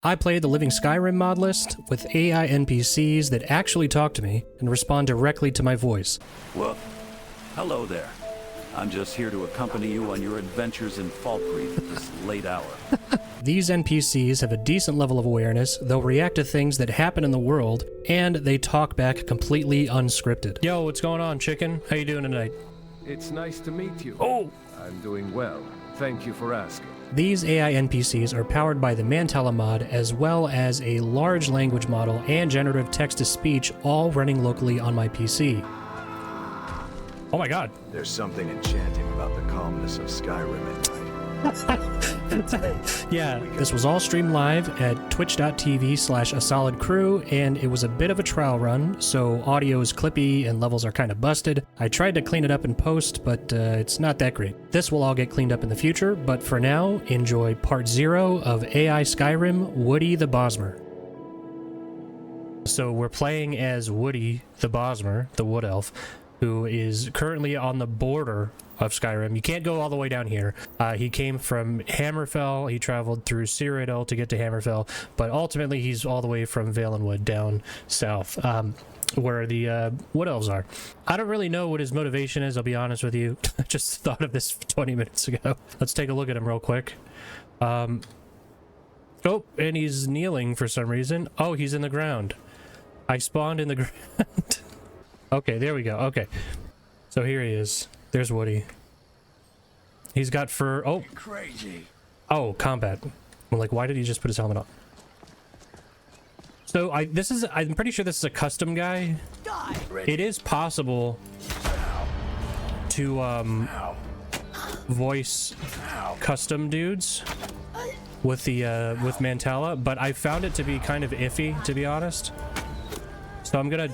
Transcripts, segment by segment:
I played the Living Skyrim mod list with AI NPCs that actually talk to me and respond directly to my voice. Well, hello there. I'm just here to accompany you on your adventures in Falkreath at this late hour. These NPCs have a decent level of awareness, they'll react to things that happen in the world, and they talk back completely unscripted. Yo, what's going on, chicken? How you doing tonight? It's nice to meet you. Oh! I'm doing well. Thank you for asking. These AI NPCs are powered by the Mantella Mod, as well as a large language model and generative text-to-speech, all running locally on my PC. Oh my god. There's something enchanting about the calmness of Skyrim at night. Yeah, this was all streamed live at twitch.tv/asolidcrew, and it was a bit of a trial run, so audio is clippy and levels are kind of busted. I tried to clean it up in post, but it's not that great. This will all get cleaned up in the future, but for now, enjoy part 0 of AI Skyrim, Woody the Bosmer. So we're playing as Woody the Bosmer, the Wood Elf, who is currently on the border of Skyrim. You can't go all the way down here. He came from Hammerfell. He traveled through Cyrodiil to get to Hammerfell, but ultimately he's all the way from Valenwood down south, where the Wood Elves are. I don't really know what his motivation is, I'll be honest with you. I just thought of this 20 minutes ago. Let's take a look at him real quick. Oh, and he's kneeling for some reason. Oh, he's in the ground. I spawned in the ground. Okay, there we go. Okay. So here he is. There's Woody. He's got fur. Oh. Crazy. Oh, combat. I'm like, why did he just put his helmet on? So I'm pretty sure this is a custom guy. It is possible to voice custom dudes with the with Mantella, but I found it to be kind of iffy, to be honest. So I'm gonna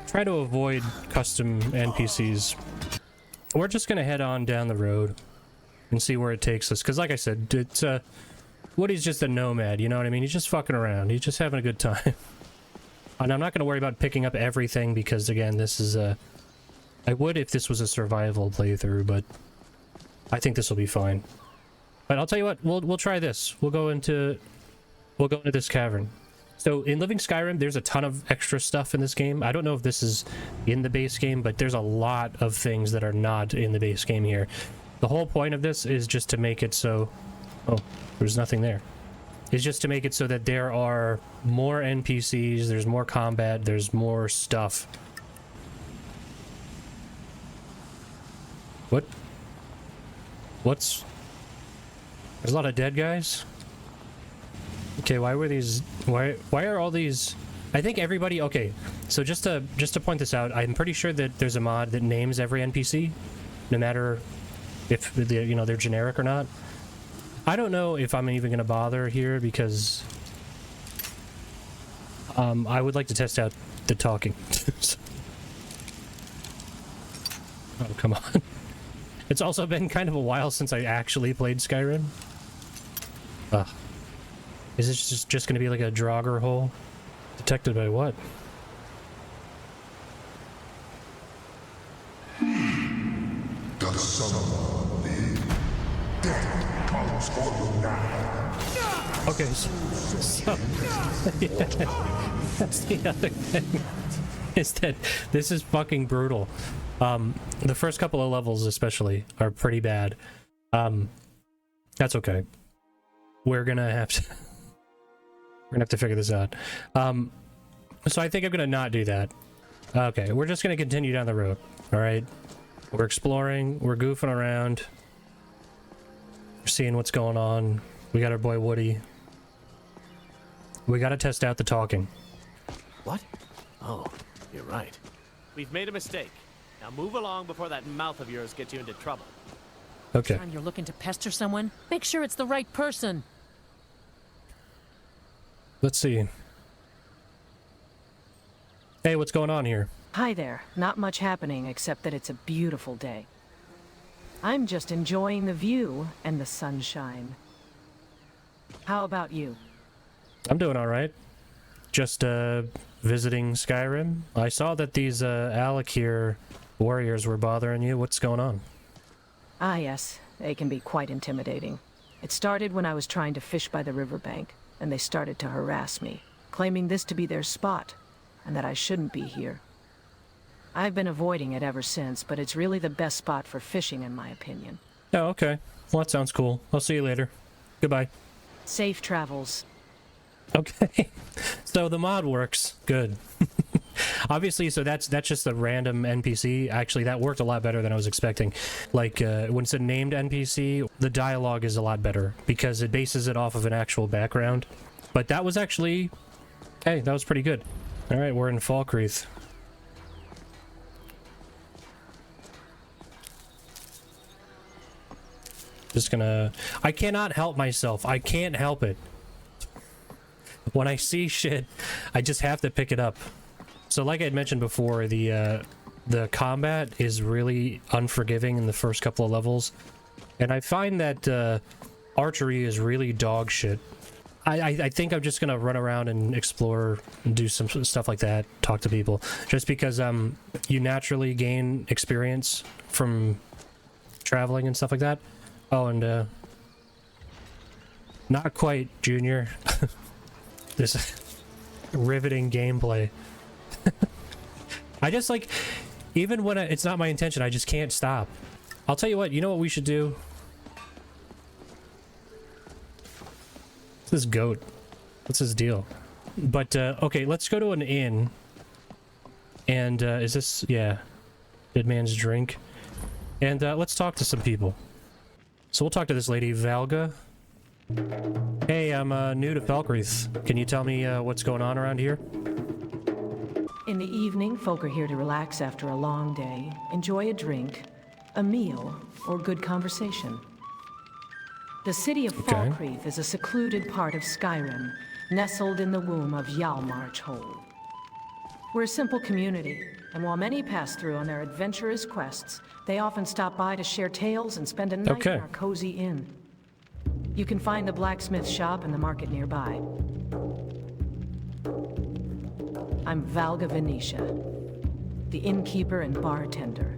try to avoid custom NPCs. We're just gonna head on down the road and see where it takes us, because like I said, it's Woody's just a nomad, you know what I mean? He's just fucking around. He's just having a good time. And I'm not gonna worry about picking up everything, because again, this is I would if this was a survival playthrough, but I think this will be fine. But I'll tell you what, we'll try this. We'll go into this cavern. So in Living Skyrim, there's a ton of extra stuff in this game. I don't know if this is in the base game, but there's a lot of things that are not in the base game here. The whole point of this is just to make it so... Oh, there's nothing there. It's just to make it so that there are more NPCs, there's more combat, there's more stuff. What? What's... There's a lot of dead guys? Okay, why were these... Why are all these... I think everybody... Okay, so just to point this out, I'm pretty sure that there's a mod that names every NPC, no matter if they're generic or not. I don't know if I'm even gonna bother here, because I would like to test out the talking. Oh, come on. It's also been kind of a while since I actually played Skyrim. Ugh. Is this just going to be like a Draugr hole? Detected by what? Does someone live? Death comes for you now. Okay, so yeah, that's the other thing. Is that this is fucking brutal. The first couple of levels especially are pretty bad. That's okay. We're gonna have to figure this out. So I think I'm gonna not do that. Okay, we're just gonna continue down the road. All right, we're exploring, we're goofing around, we're seeing what's going on. We got our boy Woody. We gotta test out the talking. What? Oh, you're right. We've made a mistake. Now move along before that mouth of yours gets you into trouble. Okay. Next time you're looking to pester someone, make sure it's the right person. Let's see. Hey, what's going on here? Hi there. Not much happening except that it's a beautiful day. I'm just enjoying the view and the sunshine. How about you? I'm doing all right. Just visiting Skyrim. I saw that these Alakir warriors were bothering you. What's going on? Ah, yes. They can be quite intimidating. It started when I was trying to fish by the riverbank. and they started to harass me, claiming this to be their spot, and that I shouldn't be here. I've been avoiding it ever since, but it's really the best spot for fishing in my opinion. Oh, okay. Well, that sounds cool. I'll see you later. Goodbye. Safe travels. Okay. So the mod works. Good. Obviously, so that's just a random NPC. Actually, that worked a lot better than I was expecting. Like, when it's a named NPC, the dialogue is a lot better because it bases it off of an actual background. But that was actually... Hey, that was pretty good. Alright, we're in Falkreath. Just gonna... I cannot help myself. I can't help it. When I see shit, I just have to pick it up. So like I had mentioned before, the combat is really unforgiving in the first couple of levels. And I find that archery is really dog shit. I think I'm just gonna run around and explore and do some stuff like that, talk to people. Just because you naturally gain experience from traveling and stuff like that. Oh, and not quite, Junior. This riveting gameplay. I just like, even when it's not my intention, I just can't stop. I'll tell you what, you know what we should do? What's this goat? What's his deal? But, okay, let's go to an inn. And, is this, yeah, Dead Man's Drink. And, let's talk to some people. So we'll talk to this lady, Valga. Hey, I'm, new to Falkreath. Can you tell me, what's going on around here? In the evening, folk are here to relax after a long day, enjoy a drink, a meal, or good conversation. The city of Falkreath is a secluded part of Skyrim, nestled in the womb of Hjalmarch Hold. We're a simple community, and while many pass through on their adventurous quests, they often stop by to share tales and spend a night in our cozy inn. You can find the blacksmith shop and the market nearby. I'm Valga Venetia, the innkeeper and bartender.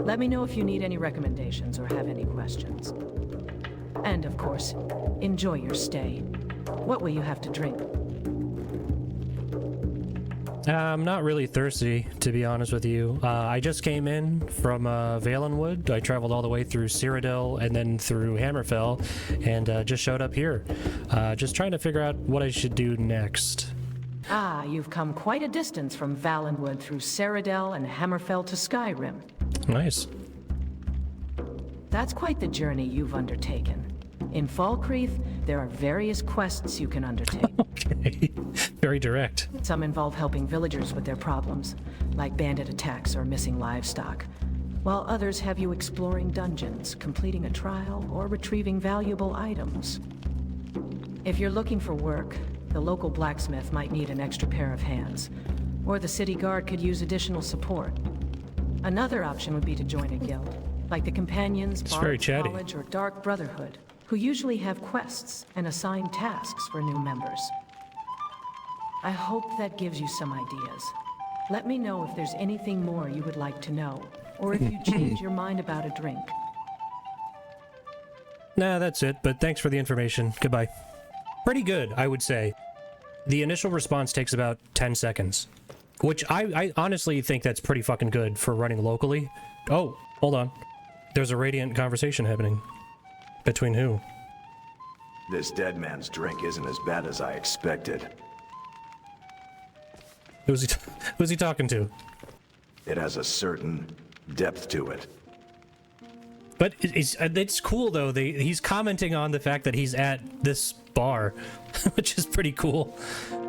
Let me know if you need any recommendations or have any questions. And of course, enjoy your stay. What will you have to drink? I'm not really thirsty, to be honest with you. I just came in from Valenwood. I traveled all the way through Cyrodiil and then through Hammerfell, and just showed up here. Just trying to figure out what I should do next. Ah, you've come quite a distance from Valenwood through Cyrodiil and Hammerfell to Skyrim. Nice. That's quite the journey you've undertaken. In Falkreath, there are various quests you can undertake. Okay. Very direct. Some involve helping villagers with their problems, like bandit attacks or missing livestock, while others have you exploring dungeons, completing a trial, or retrieving valuable items. If you're looking for work, the local blacksmith might need an extra pair of hands, or the city guard could use additional support. Another option would be to join a guild, like the Companions, Bard's College, or Dark Brotherhood, who usually have quests and assign tasks for new members. I hope that gives you some ideas. Let me know if there's anything more you would like to know, or if you change your mind about a drink. Nah, that's it, but thanks for the information. Goodbye. Pretty good, I would say. The initial response takes about 10 seconds, which I honestly think that's pretty fucking good for running locally. Oh, hold on. There's a radiant conversation happening. Between who? This dead man's drink isn't as bad as I expected. Who's he talking to? It has a certain depth to it. But it's cool, though. He's commenting on the fact that he's at this bar, which is pretty cool.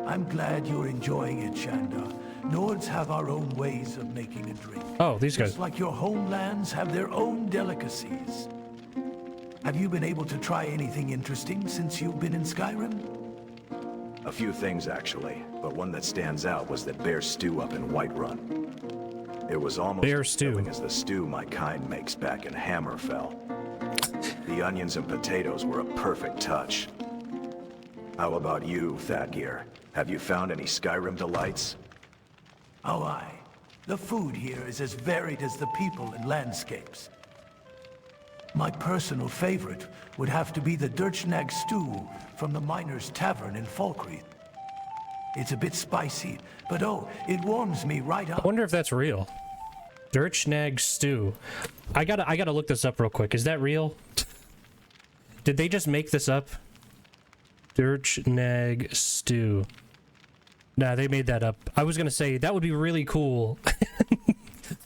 I'm glad you're enjoying it, Shandar. Nords have our own ways of making a drink. Oh, these guys. Just like your homelands have their own delicacies. Have you been able to try anything interesting since you've been in Skyrim? A few things, actually, but one that stands out was that bear stew up in Whiterun. It was almost as filling as the stew my kind makes back in Hammerfell. The onions and potatoes were a perfect touch. How about you, Thadgear? Have you found any Skyrim delights? Oh, aye. The food here is as varied as the people and landscapes. My personal favorite would have to be the Dirchnag stew from the Miner's Tavern in Falkreath. It's a bit spicy, but oh, it warms me right up. I wonder if that's real. Dirchnag stew. I gotta look this up real quick. Is that real? Did they just make this up? Dirchnag stew. Nah, they made that up. I was gonna say that would be really cool.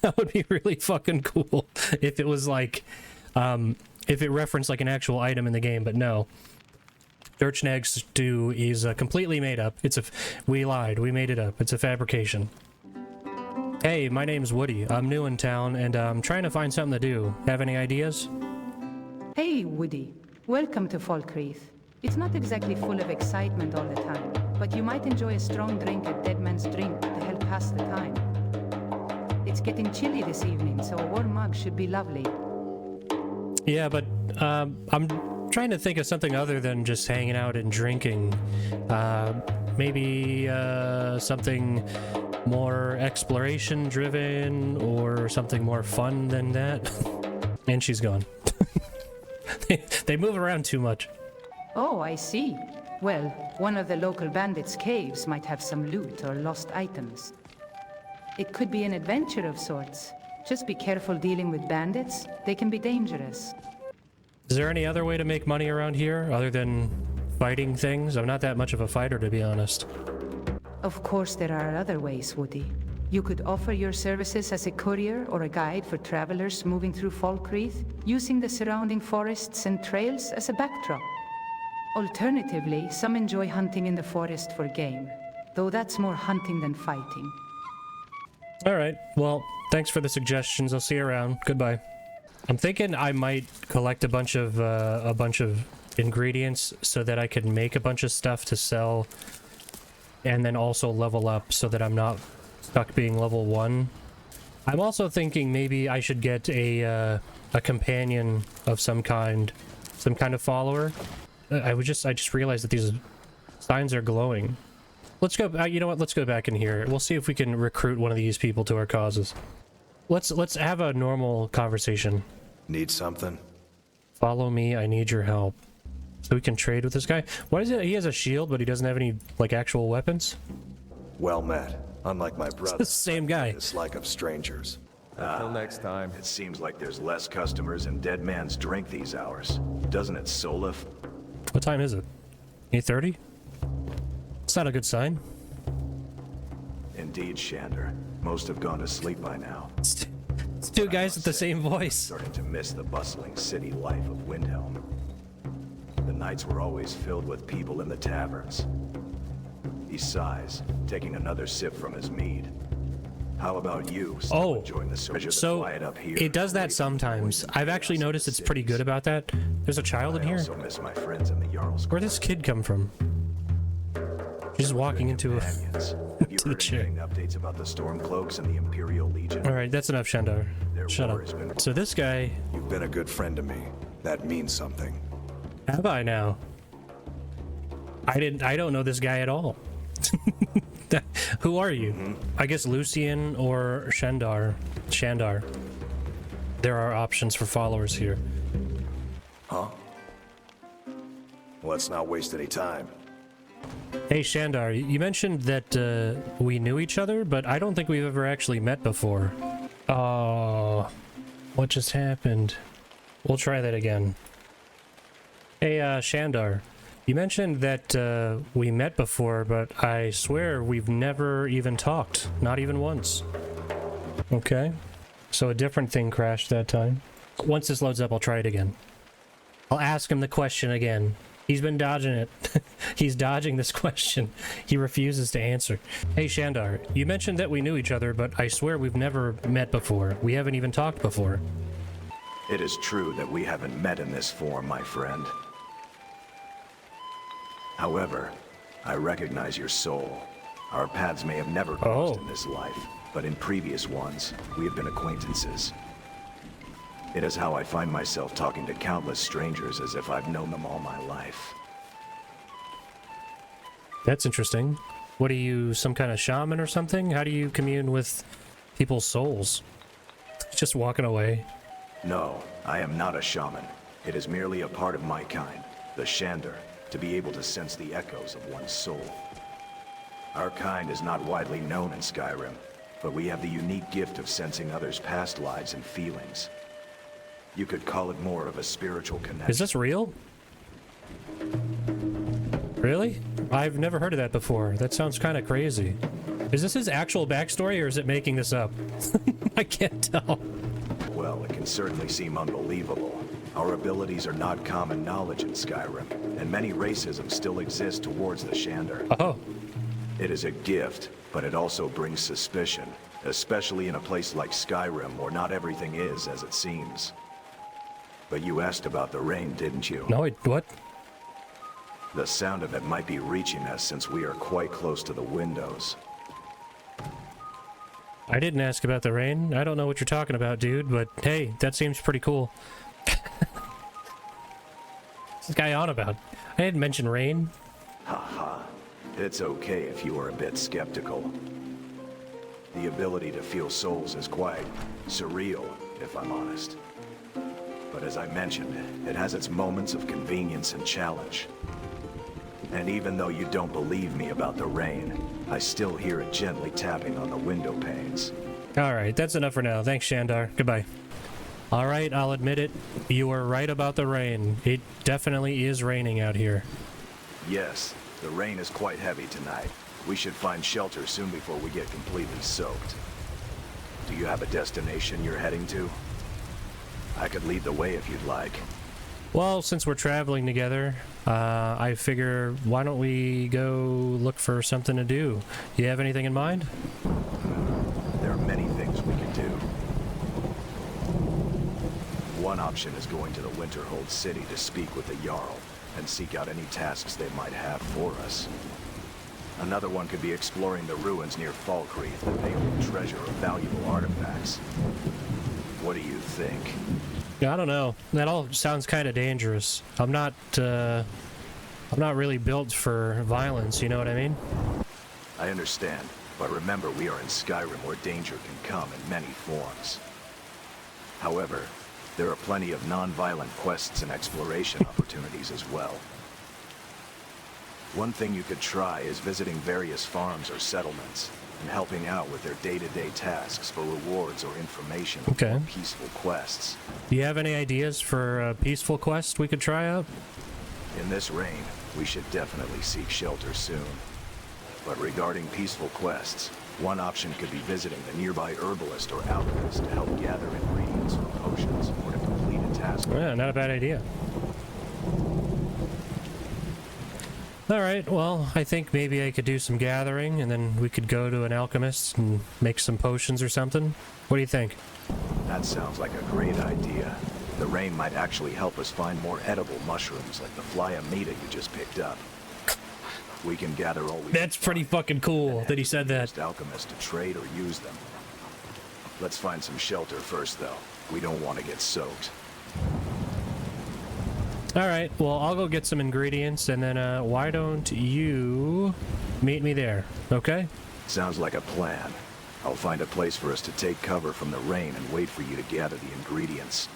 That would be really fucking cool if it was like, if it referenced like an actual item in the game, but no. Dirchnag stew is completely made up. We lied. We made it up. It's a fabrication. Hey, my name's Woody. I'm new in town and I'm trying to find something to do. Have any ideas? Hey, Woody. Welcome to Falkreath. It's not exactly full of excitement all the time, but you might enjoy a strong drink at Dead Man's Drink to help pass the time. It's getting chilly this evening, so a warm mug should be lovely. Yeah, but I'm trying to think of something other than just hanging out and drinking. Maybe something more exploration driven or something more fun than that. And she's gone. They move around too much. Oh, I see. Well, one of the local bandits' caves might have some loot or lost items. It could be an adventure of sorts. Just be careful dealing with bandits. They can be dangerous. Is there any other way to make money around here other than fighting things? I'm not that much of a fighter, to be honest. Of course there are other ways, Woody. You could offer your services as a courier or a guide for travelers moving through Falkreath, using the surrounding forests and trails as a backdrop. Alternatively, some enjoy hunting in the forest for game, though that's more hunting than fighting. Alright, well, thanks for the suggestions. I'll see you around. Goodbye. I'm thinking I might collect a bunch of ingredients so that I can make a bunch of stuff to sell and then also level up so that I'm not stuck being level 1. I'm also thinking maybe I should get a companion of some kind of follower. I just realized that these signs are glowing. Let's go, you know what, let's go back in here. We'll see if we can recruit one of these people to our causes. Let's have a normal conversation. Need something? Follow me, I need your help. So we can trade with this guy? What is it? He has a shield, but he doesn't have any, like, actual weapons? Well met. Unlike my brother. It's the same guy. Dislike of strangers. Until next time. It seems like there's less customers in Dead Man's Drink these hours. Doesn't it, Solif? What time is it? 8:30? It's not a good sign. Indeed, Shandar. Most have gone to sleep by now. It's two guys with the same voice. Starting to miss the bustling city life of Windhelm. The nights were always filled with people in the taverns. He sighs, taking another sip from his mead. How about you? Oh, so up here it does that sometimes. I've actually noticed it's pretty good about that. There's a child in here. I also miss my friends in the Jarl's. Where'd this kid come from? She's walking into a Have you heard anything updates about the Stormcloaks and the Imperial Legion? All right, that's enough, Shandar. Shut up. So this guy. You've been a good friend to me. That means something. Have I now? I don't know this guy at all. Who are you? I guess Lucian or Shandar. Shandar. There are options for followers here. Huh? Let's not waste any time. Hey Shandar, you mentioned that we knew each other, but I don't think we've ever actually met before. Oh, what just happened? We'll try that again. Hey Shandar, you mentioned that we met before, but I swear we've never even talked. Not even once. Okay. So a different thing crashed that time. Once this loads up, I'll try it again. I'll ask him the question again. He's been dodging it. He's dodging this question. He refuses to answer. Hey Shandar, you mentioned that we knew each other, but I swear we've never met before. We haven't even talked before. It is true that we haven't met in this form, my friend. However, I recognize your soul. Our paths may have never crossed in this life, but in previous ones, we have been acquaintances. It is how I find myself talking to countless strangers as if I've known them all my life. That's interesting. What are you, some kind of shaman or something? How do you commune with people's souls? Just walking away. No, I am not a shaman. It is merely a part of my kind, the Shandar, to be able to sense the echoes of one's soul. Our kind is not widely known in Skyrim, but we have the unique gift of sensing others' past lives and feelings. You could call it more of a spiritual connection. Is this real? Really? I've never heard of that before. That sounds kind of crazy. Is this his actual backstory, or is it making this up? I can't tell. Well, it can certainly seem unbelievable. Our abilities are not common knowledge in Skyrim, and many racism still exists towards the Shandar. Oh. It is a gift, but it also brings suspicion, especially in a place like Skyrim where not everything is as it seems. But you asked about the rain, didn't you? No, what? The sound of it might be reaching us since we are quite close to the windows. I didn't ask about the rain. I don't know what you're talking about, dude, but hey, that seems pretty cool. What's this guy on about? I didn't mention rain. Haha. It's okay if you are a bit skeptical. The ability to feel souls is quite surreal, if I'm honest. But as I mentioned, it has its moments of convenience and challenge. And even though you don't believe me about the rain, I still hear it gently tapping on the window panes. Alright, that's enough for now. Thanks, Shandar. Goodbye. Alright, I'll admit it. You were right about the rain. It definitely is raining out here. Yes, the rain is quite heavy tonight. We should find shelter soon before we get completely soaked. Do you have a destination you're heading to? I could lead the way if you'd like. Well, since we're traveling together, I figure, why don't we go look for something to do? You have anything in mind? There are many things we could do. One option is going to the Winterhold city to speak with the Jarl and seek out any tasks they might have for us. Another one could be exploring the ruins near Falkreath that may hold treasure of valuable artifacts. What do you think? I don't know. That all sounds kind of dangerous. I'm not really built for violence, you know what I mean? I understand, but remember we are in Skyrim where danger can come in many forms. However, there are plenty of non-violent quests and exploration opportunities as well. One thing you could try is visiting various farms or settlements and helping out with their day-to-day tasks for rewards or information on peaceful quests. Do you have any ideas for a peaceful quest we could try out? In this rain, we should definitely seek shelter soon. But regarding peaceful quests, one option could be visiting the nearby herbalist or alchemist to help gather ingredients for potions or to complete a task. Yeah, not a bad idea. Alright, well, I think maybe I could do some gathering, and then we could go to an alchemist and make some potions or something. What do you think? That sounds like a great idea. The rain might actually help us find more edible mushrooms like the fly amida you just picked up. We can gather all we That's pretty fucking cool that he said that. Alchemist to trade or use them. Let's find some shelter first, though. We don't want to get soaked. Alright, well, I'll go get some ingredients, and then, why don't you meet me there, okay? Sounds like a plan. I'll find a place for us to take cover from the rain and wait for you to gather the ingredients.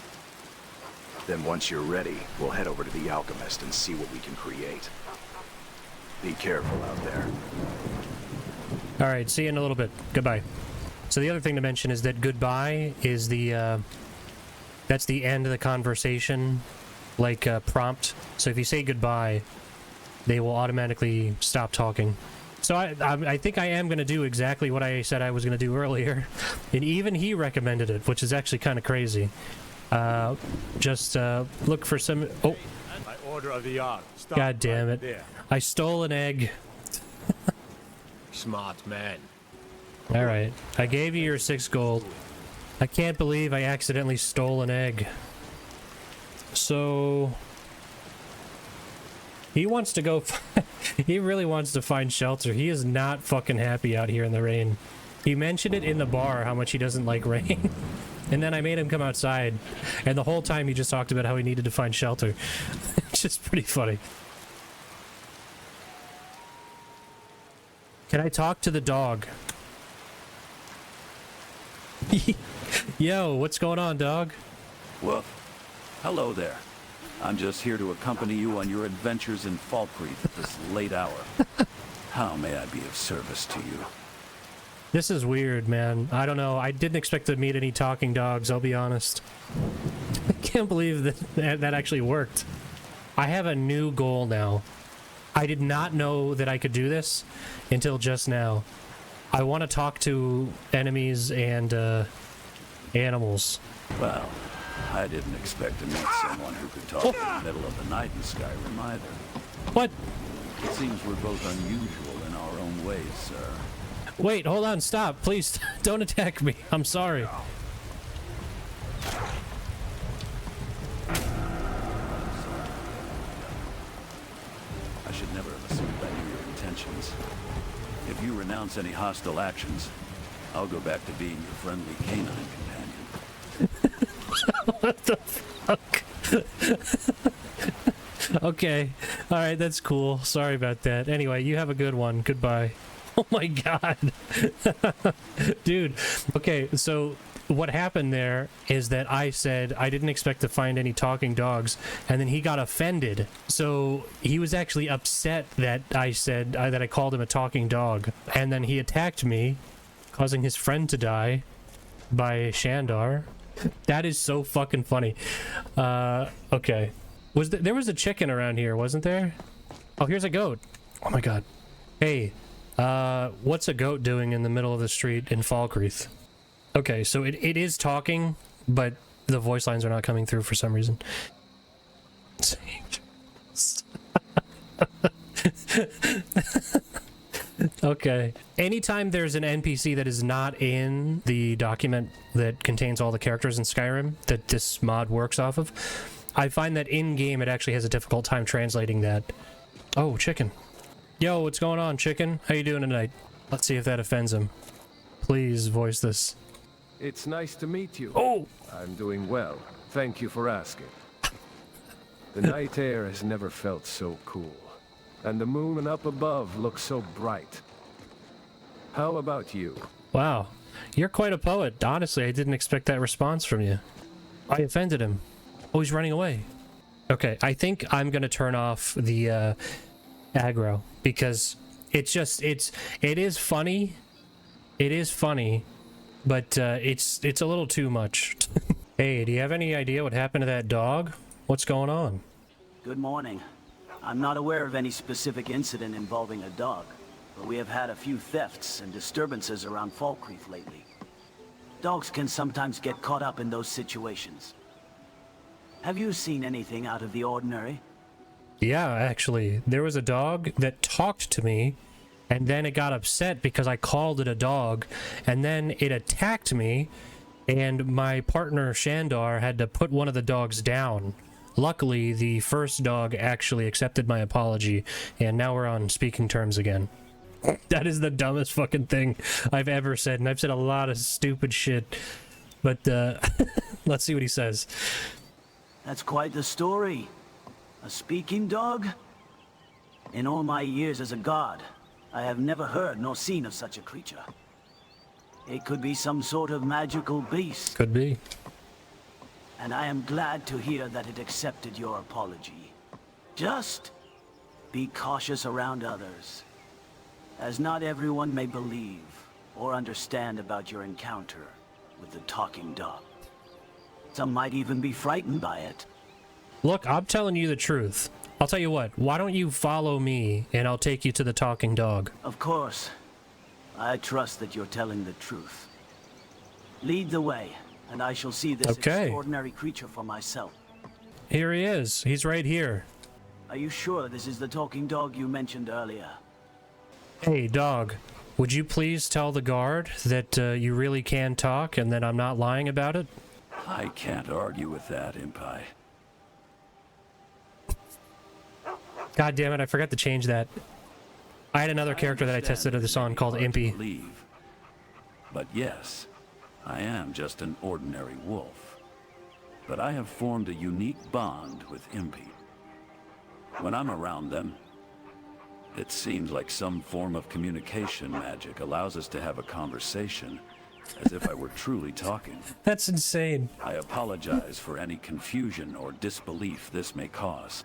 Then once you're ready, we'll head over to the alchemist and see what we can create. Be careful out there. Alright, see you in a little bit. Goodbye. So the other thing to mention is that goodbye is the, that's the end of the conversation, like, prompt. So if you say goodbye, they will automatically stop talking. So I think I am going to do exactly what I said I was going to do earlier. And even he recommended it, which is actually kind of crazy. Just look for some... Oh! By order of the Jarl. God damn it. There. I stole an egg. Smart man. Alright. I gave you your 6 gold. I can't believe I accidentally stole an egg. So... He wants to go... He really wants to find shelter. He is not fucking happy out here in the rain. He mentioned it in the bar, how much he doesn't like rain. And then I made him come outside. And the whole time he just talked about how he needed to find shelter. It's just pretty funny. Can I talk to the dog? Yo, what's going on, dog? Well, hello there. I'm just here to accompany you on your adventures in Falkreath at this late hour. How may I be of service to you? This is weird, man. I don't know. I didn't expect to meet any talking dogs, I'll be honest. I can't believe that actually worked. I have a new goal now. I did not know that I could do this until just now. I want to talk to enemies and animals. Well, I didn't expect to meet someone who could talk in the middle of the night in Skyrim either. What? It seems we're both unusual in our own ways, sir. Wait, hold on, stop. Please, don't attack me. I'm sorry. I should never have assumed I knew your intentions. If you renounce any hostile actions, I'll go back to being your friendly canine companion. What the fuck? Okay. Alright, that's cool. Sorry about that. Anyway, you have a good one. Goodbye. Oh my god. Dude. Okay, so what happened there is that I said I didn't expect to find any talking dogs, and then he got offended. So he was actually upset that I said that I called him a talking dog, and then he attacked me, causing his friend to die by Shandar. That is so fucking funny. Okay. There was a chicken around here, wasn't there? Oh, here's a goat. Oh my god. Hey, what's a goat doing in the middle of the street in Falkreath? Okay, so it is talking, but the voice lines are not coming through for some reason. Okay. Anytime there's an NPC that is not in the document that contains all the characters in Skyrim that this mod works off of, I find that in-game it actually has a difficult time translating that. Oh, chicken. Yo, what's going on, chicken? How you doing tonight? Let's see if that offends him. Please voice this. It's nice to meet you. Oh! I'm doing well. Thank you for asking. The night air has never felt so cool. And the moon up above looks so bright. How about you? Wow. You're quite a poet. Honestly, I didn't expect that response from you. I offended him. Oh, he's running away. Okay, I think I'm gonna turn off the aggro, because it is funny. It is funny, but it's a little too much. Hey, do you have any idea what happened to that dog? What's going on? Good morning. I'm not aware of any specific incident involving a dog, but we have had a few thefts and disturbances around Falkreath lately. Dogs can sometimes get caught up in those situations. Have you seen anything out of the ordinary? Yeah, actually. There was a dog that talked to me, and then it got upset because I called it a dog, and then it attacked me, and my partner Shandar had to put one of the dogs down. Luckily, the first dog actually accepted my apology, and now we're on speaking terms again. That is the dumbest fucking thing I've ever said, and I've said a lot of stupid shit, but let's see what he says. That's quite the story. A speaking dog? In all my years as a god, I have never heard nor seen of such a creature. It could be some sort of magical beast. Could be. And I am glad to hear that it accepted your apology. Just be cautious around others, as not everyone may believe or understand about your encounter with the talking dog. Some might even be frightened by it. Look, I'm telling you the truth. I'll tell you what, why don't you follow me and I'll take you to the talking dog? Of course. I trust that you're telling the truth. Lead the way, and I shall see this extraordinary creature for myself. Here he is. He's right here. Are you sure this is the talking dog you mentioned earlier? Hey, dog. Would you please tell the guard that you really can talk and that I'm not lying about it? I can't argue with that, Impai. God damn it, I forgot to change that. I had another character that I tested this on called Impy. But yes, I am just an ordinary wolf. But I have formed a unique bond with Impy. When I'm around them, it seems like some form of communication magic allows us to have a conversation as if I were truly talking. That's insane. I apologize for any confusion or disbelief this may cause.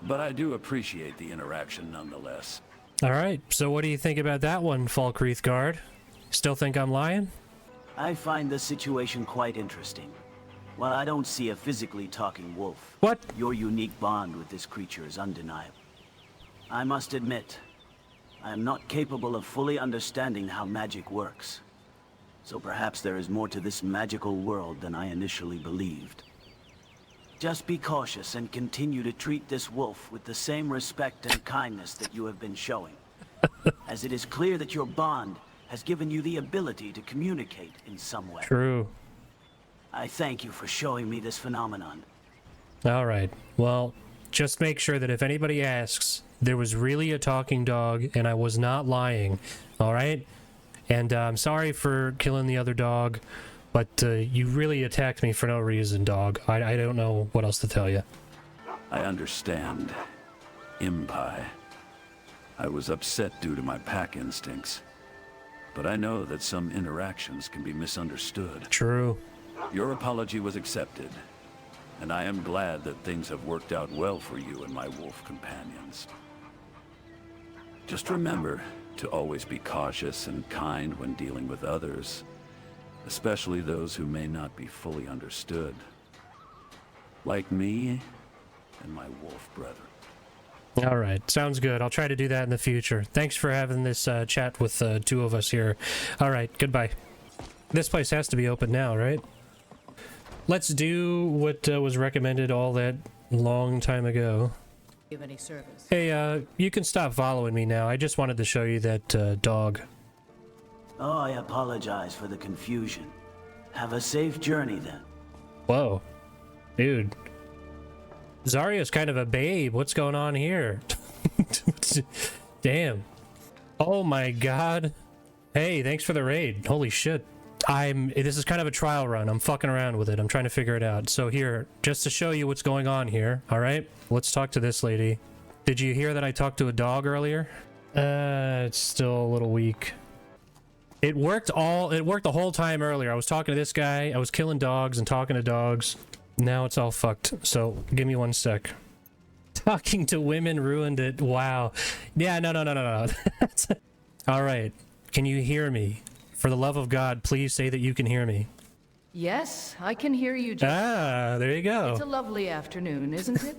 But I do appreciate the interaction nonetheless. All right, so what do you think about that one, Falkreath guard? Still think I'm lying? I find the situation quite interesting. While I don't see a physically talking wolf, what? Your unique bond with this creature is undeniable. I must admit, I am not capable of fully understanding how magic works. So perhaps there is more to this magical world than I initially believed. Just be cautious and continue to treat this wolf with the same respect and kindness that you have been showing. As it is clear that your bond has given you the ability to communicate in some way. True. I thank you for showing me this phenomenon. All right. Well, just make sure that if anybody asks, there was really a talking dog and I was not lying. All right? And I'm sorry for killing the other dog, but you really attacked me for no reason, dog. I don't know what else to tell you. I understand. Impi. I was upset due to my pack instincts. But I know that some interactions can be misunderstood. True. Your apology was accepted, and I am glad that things have worked out well for you and my wolf companions. Just remember to always be cautious and kind when dealing with others, especially those who may not be fully understood. Like me and my wolf brethren. All right, sounds good. I'll try to do that in the future. Thanks for having this chat with two of us here. All right, goodbye. This place has to be open now, right? Let's do what was recommended all that long time ago. Give any service. Hey, you can stop following me now. I just wanted to show you that dog. Oh, I apologize for the confusion. Have a safe journey then. Whoa. Dude. Zarya's kind of a babe. What's going on here? Damn. Oh my god. Hey, thanks for the raid. Holy shit. This is kind of a trial run. I'm fucking around with it. I'm trying to figure it out. So here, just to show you what's going on here, all right? Let's talk to this lady. Did you hear that I talked to a dog earlier? It's still a little weak. It worked the whole time earlier. I was talking to this guy. I was killing dogs and talking to dogs. Now it's all fucked. So give me 1 sec. Talking to women ruined it. Wow. Yeah, no. All right. Can you hear me? For the love of God, please say that you can hear me. Yes, I can hear you, Jeff. Ah, there you go. It's a lovely afternoon, isn't it?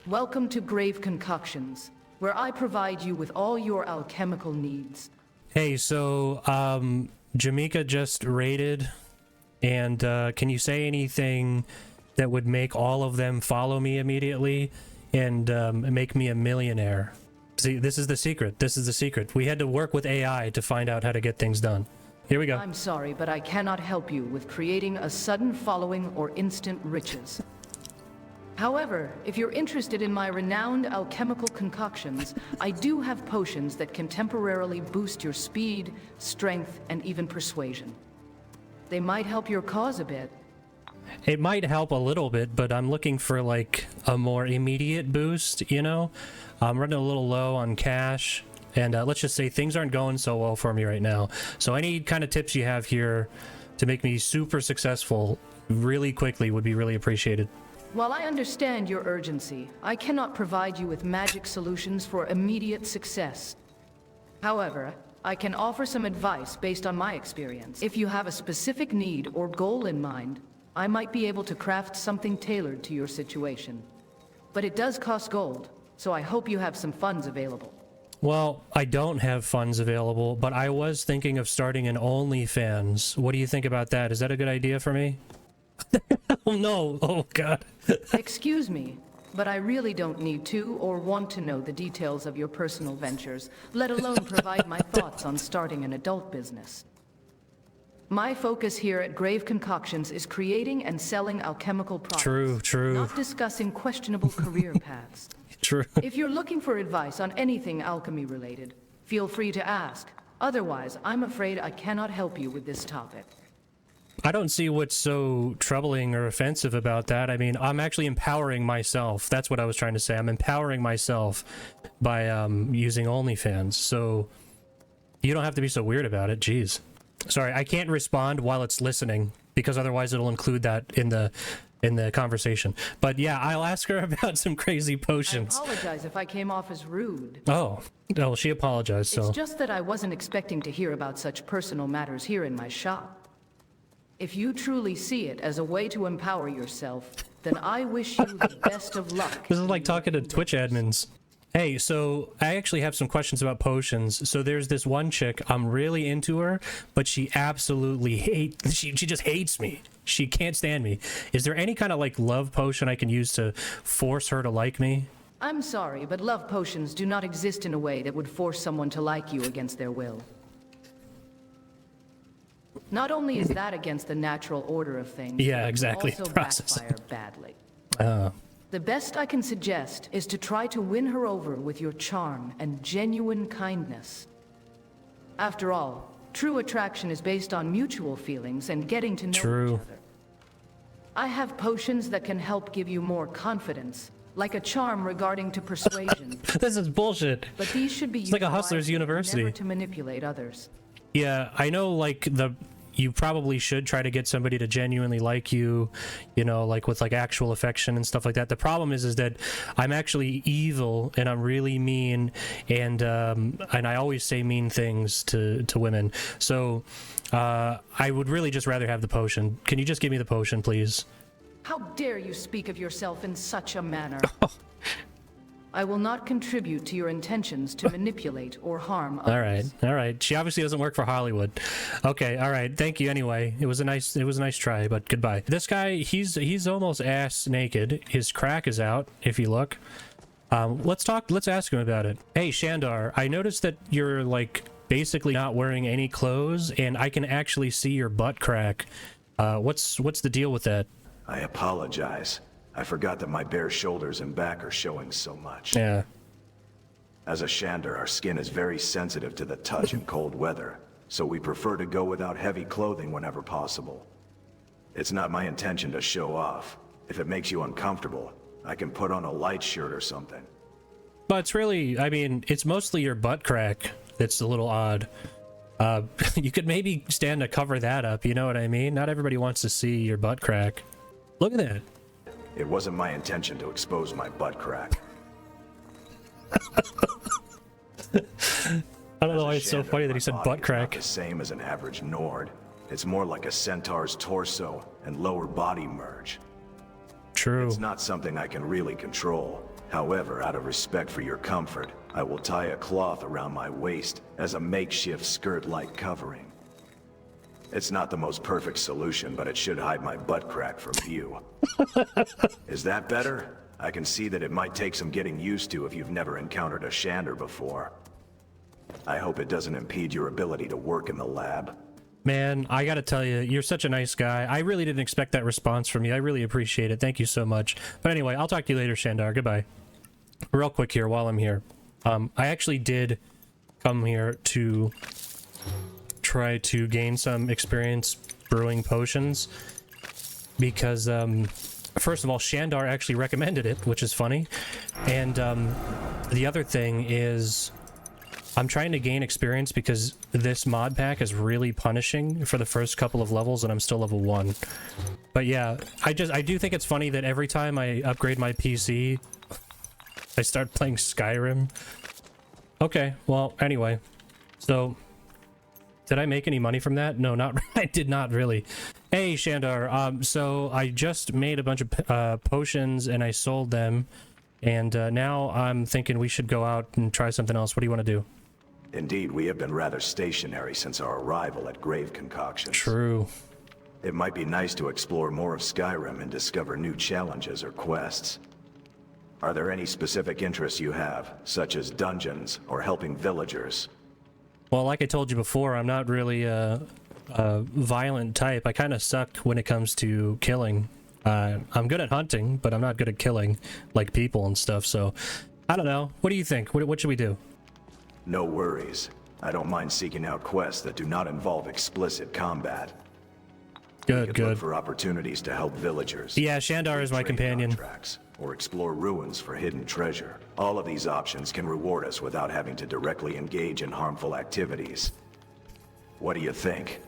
Welcome to Grave Concoctions, where I provide you with all your alchemical needs. Hey, so, Jamaica just raided, and, can you say anything that would make all of them follow me immediately and, make me a millionaire? See, this is the secret. This is the secret. We had to work with AI to find out how to get things done. Here we go. I'm sorry, but I cannot help you with creating a sudden following or instant riches. However, if you're interested in my renowned alchemical concoctions, I do have potions that can temporarily boost your speed, strength, and even persuasion. They might help your cause a bit. It might help a little bit, but I'm looking for, like, a more immediate boost, you know? I'm running a little low on cash, and let's just say things aren't going so well for me right now. So any kind of tips you have here to make me super successful really quickly would be really appreciated. While I understand your urgency, I cannot provide you with magic solutions for immediate success. However, I can offer some advice based on my experience. If you have a specific need or goal in mind, I might be able to craft something tailored to your situation. But it does cost gold, so I hope you have some funds available. Well, I don't have funds available, but I was thinking of starting an OnlyFans. What do you think about that? Is that a good idea for me? Oh no, oh god. Excuse me, but I really don't need to or want to know the details of your personal ventures, let alone provide my thoughts on starting an adult business. My focus here at Grave Concoctions is creating and selling alchemical products. True. Not discussing questionable career paths. True. If you're looking for advice on anything alchemy related, feel free to ask. Otherwise, I'm afraid I cannot help you with this topic. I don't see what's so troubling or offensive about that. I mean, I'm actually empowering myself. That's what I was trying to say. I'm empowering myself by using OnlyFans. So you don't have to be so weird about it. Jeez. Sorry, I can't respond while it's listening because otherwise it'll include that in the conversation. But yeah, I'll ask her about some crazy potions. I apologize if I came off as rude. Oh, no, she apologized, so... It's just that I wasn't expecting to hear about such personal matters here in my shop. If you truly see it as a way to empower yourself, then I wish you the best of luck. This is like talking to Twitch admins. Hey, so I actually have some questions about potions. So there's this one chick, I'm really into her, but she absolutely she just hates me. She can't stand me. Is there any kind of like love potion I can use to force her to like me? I'm sorry, but love potions do not exist in a way that would force someone to like you against their will. Not only is that against the natural order of things, yeah, exactly. Also backfire badly. The best I can suggest is to try to win her over with your charm and genuine kindness. After all, true attraction is based on mutual feelings and getting to know each other. I have potions that can help give you more confidence, like a charm regarding to persuasion. This is bullshit. But these should be it's like a hustler's university. Never to manipulate others. Yeah, I know, like, you probably should try to get somebody to genuinely like you, you know, like with like actual affection and stuff like that. The problem is that I'm actually evil and I'm really mean, and I always say mean things to women. So I would really just rather have the potion. Can you just give me the potion, please? How dare you speak of yourself in such a manner? I will not contribute to your intentions to manipulate or harm others. All right. She obviously doesn't work for Hollywood. Okay, all right. Thank you anyway. It was a nice try, but goodbye. This guy, he's almost ass naked. His crack is out, if you look. Let's ask him about it. Hey, Shandar, I noticed that you're like basically not wearing any clothes, and I can actually see your butt crack. What's the deal with that? I apologize. I forgot that my bare shoulders and back are showing so much. Yeah. As a Shandar, our skin is very sensitive to the touch in cold weather, so we prefer to go without heavy clothing whenever possible. It's not my intention to show off. If it makes you uncomfortable, I can put on a light shirt or something. But it's really, I mean, it's mostly your butt crack that's a little odd. You could maybe stand to cover that up, you know what I mean? Not everybody wants to see your butt crack. Look at that. It wasn't my intention to expose my butt crack. I don't know why it's so funny that he said butt crack. Not the same as an average Nord. It's more like a centaur's torso and lower body merge. True. It's not something I can really control. However, out of respect for your comfort, I will tie a cloth around my waist as a makeshift skirt-like covering. It's not the most perfect solution, but it should hide my butt crack from view. Is that better? I can see that it might take some getting used to if you've never encountered a Shandar before. I hope it doesn't impede your ability to work in the lab. Man, I gotta tell you, you're such a nice guy. I really didn't expect that response from you. I really appreciate it. Thank you so much. But anyway, I'll talk to you later, Shandar. Goodbye. Real quick here, while I'm here. I actually did come here to try to gain some experience brewing potions because first of all, Shandar actually recommended it, which is funny, and the other thing is I'm trying to gain experience because this mod pack is really punishing for the first couple of levels and I'm still level 1. But yeah, I do think it's funny that every time I upgrade my PC I start playing Skyrim. Okay, well anyway, so did I make any money from that? No, not I did not really. Hey, Shandar, so I just made a bunch of potions and I sold them, and now I'm thinking we should go out and try something else. What do you want to do? Indeed, we have been rather stationary since our arrival at Grave Concoctions. True. It might be nice to explore more of Skyrim and discover new challenges or quests. Are there any specific interests you have, such as dungeons or helping villagers? Well, like I told you before, I'm not really a violent type. I kind of suck when it comes to killing. I'm good at hunting, but I'm not good at killing, like people and stuff, so I don't know. What do you think? What should we do? No worries. I don't mind seeking out quests that do not involve explicit combat. Good. Look for opportunities to help villagers. Yeah, Shandar is my companion. Or explore ruins for hidden treasure. All of these options can reward us without having to directly engage in harmful activities. What do you think?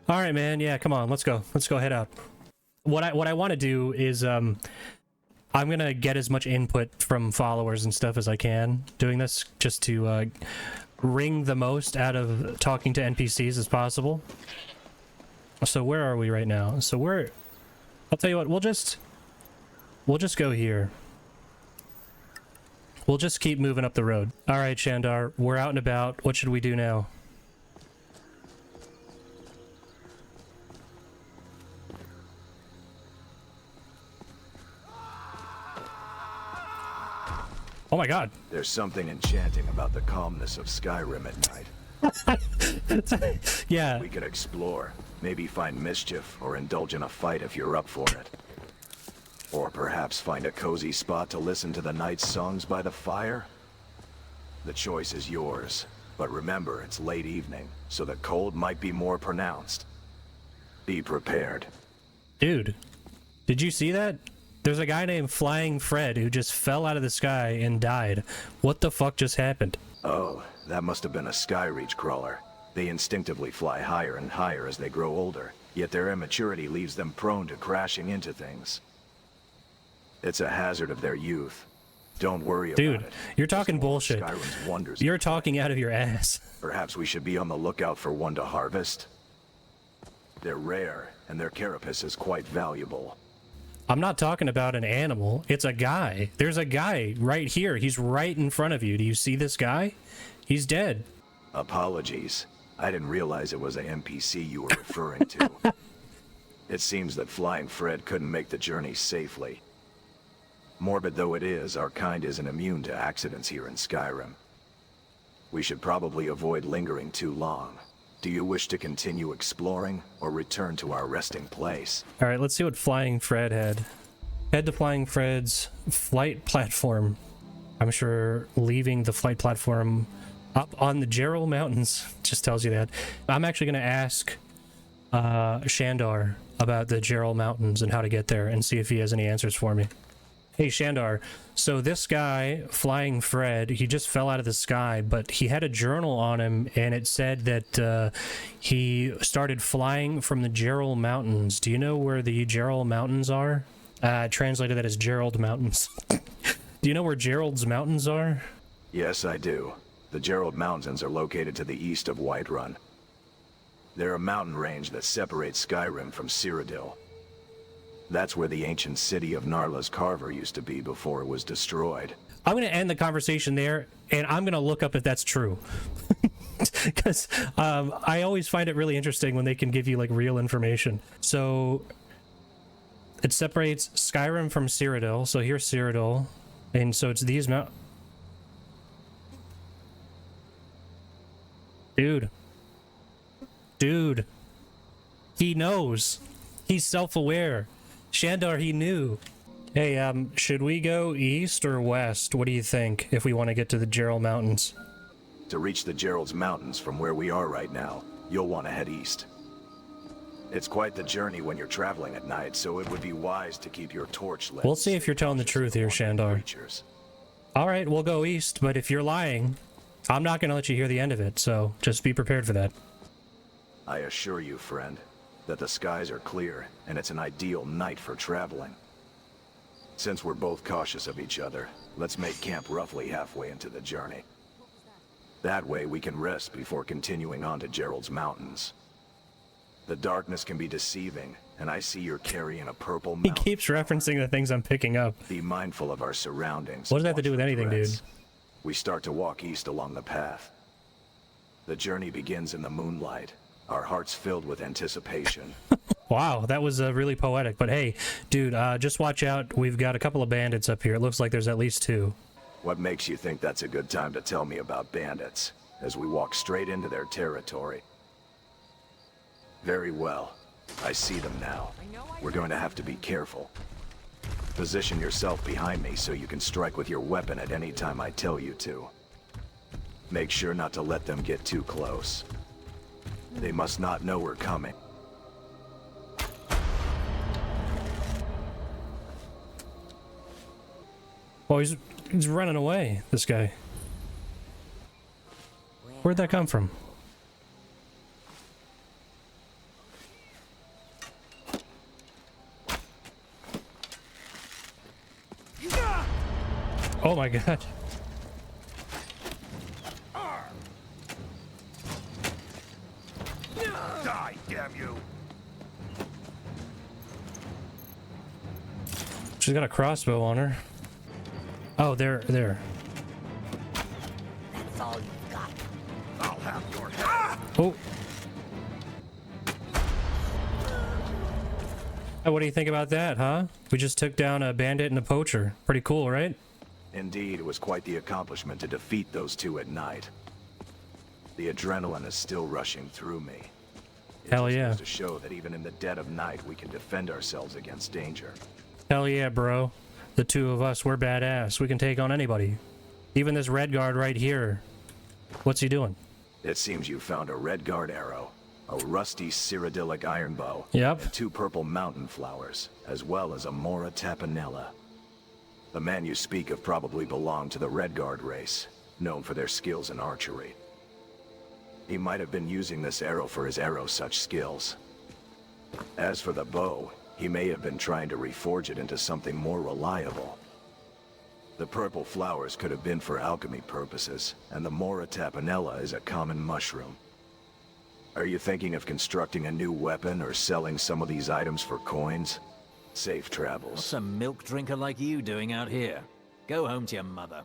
All right, man. Yeah, come on. Let's go. Let's go head out. What I want to do is I'm gonna get as much input from followers and stuff as I can doing this, just to wring the most out of talking to NPCs as possible. So where are we right now? So I'll tell you what, we'll just go here. We'll just keep moving up the road. All right, Shandar, we're out and about. What should we do now? Oh my god. There's something enchanting about the calmness of Skyrim at night. Yeah. We could explore, maybe find mischief, or indulge in a fight if you're up for it. Or perhaps find a cozy spot to listen to the night songs by the fire. The choice is yours, but remember it's late evening, so the cold might be more pronounced. Be prepared. Dude, did you see that? There's a guy named Flying Fred who just fell out of the sky and died. What the fuck just happened? Oh, that must have been a Skyreach crawler. They instinctively fly higher and higher as they grow older, yet their immaturity leaves them prone to crashing into things. It's a hazard of their youth. Don't worry about it. Dude, you're talking bullshit. Skyrim's wonders. You're talking out of your ass. Perhaps we should be on the lookout for one to harvest. They're rare, and their carapace is quite valuable. I'm not talking about an animal. It's a guy. There's a guy right here. He's right in front of you. Do you see this guy? He's dead. Apologies. I didn't realize it was an NPC you were referring to. It seems that Flying Fred couldn't make the journey safely. Morbid though it is, our kind isn't immune to accidents here in Skyrim. We should probably avoid lingering too long. Do you wish to continue exploring, or return to our resting place? Alright, let's see what Flying Fred had. Head to Flying Fred's flight platform. I'm sure leaving the flight platform up on the Gerald Mountains just tells you that. I'm actually going to ask Shandar about the Gerald Mountains and how to get there, and see if he has any answers for me. Hey Shandar, so this guy, Flying Fred, he just fell out of the sky, but he had a journal on him, and it said that he started flying from the Gerald Mountains. Do you know where the Gerald Mountains are? Translated that as Gerald Mountains. Do you know where Gerald's Mountains are? Yes, I do. The Gerald Mountains are located to the east of Whiterun. They're a mountain range that separates Skyrim from Cyrodiil. That's where the ancient city of Narla's Carver used to be before it was destroyed. I'm going to end the conversation there, and I'm going to look up if that's true. Because I always find it really interesting when they can give you, like, real information. So, it separates Skyrim from Cyrodiil. So here's Cyrodiil. And so it's these mountains. Dude. He knows. He's self-aware. Shandar, he knew. Hey, should we go east or west? What do you think, if we want to get to the Gerald Mountains? To reach the Gerald's Mountains from where we are right now, you'll want to head east. It's quite the journey when you're traveling at night, so it would be wise to keep your torch lit. We'll see if you're telling the truth here, Shandar. Alright, we'll go east, but if you're lying, I'm not going to let you hear the end of it, so just be prepared for that. I assure you, friend, that the skies are clear, and it's an ideal night for traveling. Since we're both cautious of each other, let's make camp roughly halfway into the journey. That way we can rest before continuing on to Gerald's Mountains. The darkness can be deceiving, and I see you're carrying a purple mountain. He keeps referencing the things I'm picking up. Be mindful of our surroundings. What does that have to do with anything, dude? We start to walk east along the path. The journey begins in the moonlight, our hearts filled with anticipation. Wow, that was really poetic. But hey, dude, just watch out. We've got a couple of bandits up here. It looks like there's at least 2. What makes you think that's a good time to tell me about bandits, as we walk straight into their territory? Very well. I see them now. We're going to have to be careful. Position yourself behind me so you can strike with your weapon at any time I tell you to. Make sure not to let them get too close. They must not know we're coming. Oh, he's running away, this guy. Where'd that come from? Oh my god. Die, damn you! She's got a crossbow on her. Oh, there. That's all you've got. I'll have your head. Oh. What do you think about that, huh? We just took down a bandit and a poacher. Pretty cool, right? Indeed, it was quite the accomplishment to defeat those two at night. The adrenaline is still rushing through me. It Hell just yeah. goes to show that even in the dead of night, we can defend ourselves against danger. Hell yeah, bro. The two of us, we're badass. We can take on anybody. Even this red guard right here. What's he doing? It seems you found a red guard arrow, a rusty cyrodiilic iron bow, Yep. and 2 purple mountain flowers, as well as a mora tapanella. The man you speak of probably belonged to the red guard race, known for their skills in archery. He might have been using this arrow for his arrow such skills. As for the bow, he may have been trying to reforge it into something more reliable. The purple flowers could have been for alchemy purposes, and the mora tapanella is a common mushroom. Are you thinking of constructing a new weapon or selling some of these items for coins? Safe travels. What's a milk drinker like you doing out here? Go home to your mother.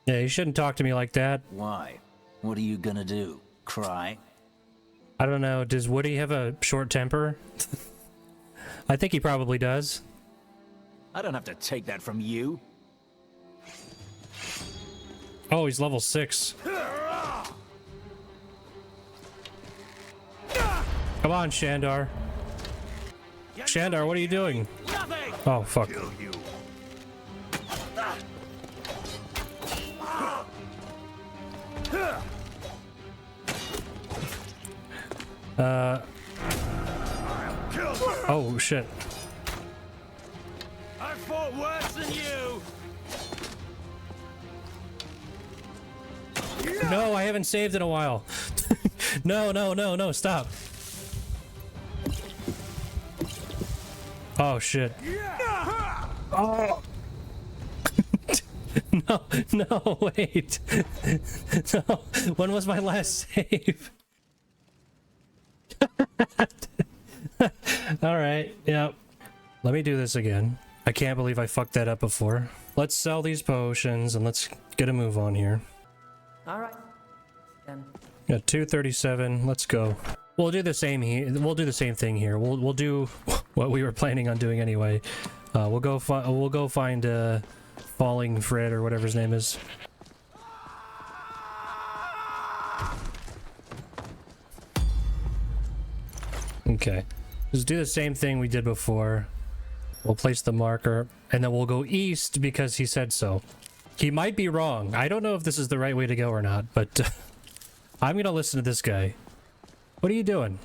Yeah, you shouldn't talk to me like that. Why? What are you gonna do? Cry? I don't know. Does Woody have a short temper? I think he probably does. I don't have to take that from you. Oh, he's level 6. Come on, Shandar. Shandar, what are you doing? Oh, fuck. Oh, shit. I fought worse than you. No, I haven't saved in a while. No, stop. Oh, shit. Oh. No, wait. No, when was my last save? Alright, yep. Let me do this again. I can't believe I fucked that up before. Let's sell these potions and let's get a move on here. All right. Then. Got 237. Let's go. We'll do the same here. We'll do the same thing here. We'll do what we were planning on doing anyway. We'll go find Falling Fred or whatever his name is. Okay. Just do the same thing we did before. We'll place the marker and then we'll go east because he said so. He might be wrong. I don't know if this is the right way to go or not, but I'm gonna listen to this guy. What are you doing?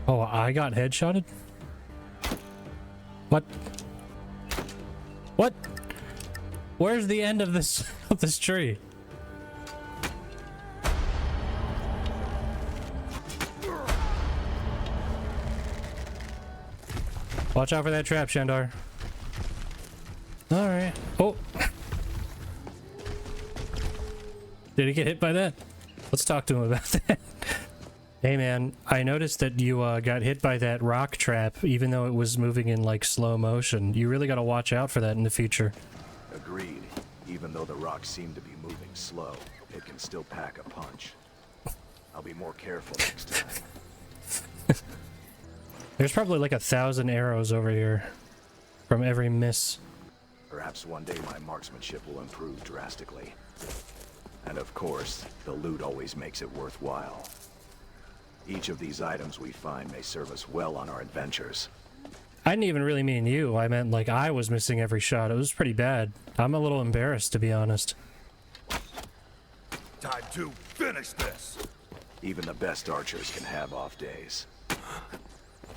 Oh, I got headshotted? What? What? Where's the end of this tree? Watch out for that trap, Shandar. Alright. Oh! Did he get hit by that? Let's talk to him about that. Hey man, I noticed that you got hit by that rock trap even though it was moving in like slow motion. You really gotta watch out for that in the future. Agreed. Even though the rocks seem to be moving slow, it can still pack a punch. I'll be more careful next time. There's probably like 1,000 arrows over here from every miss. Perhaps one day my marksmanship will improve drastically. And of course, the loot always makes it worthwhile. Each of these items we find may serve us well on our adventures. I didn't even really mean you. I meant like I was missing every shot. It was pretty bad. I'm a little embarrassed, to be honest. Time to finish this. Even the best archers can have off days.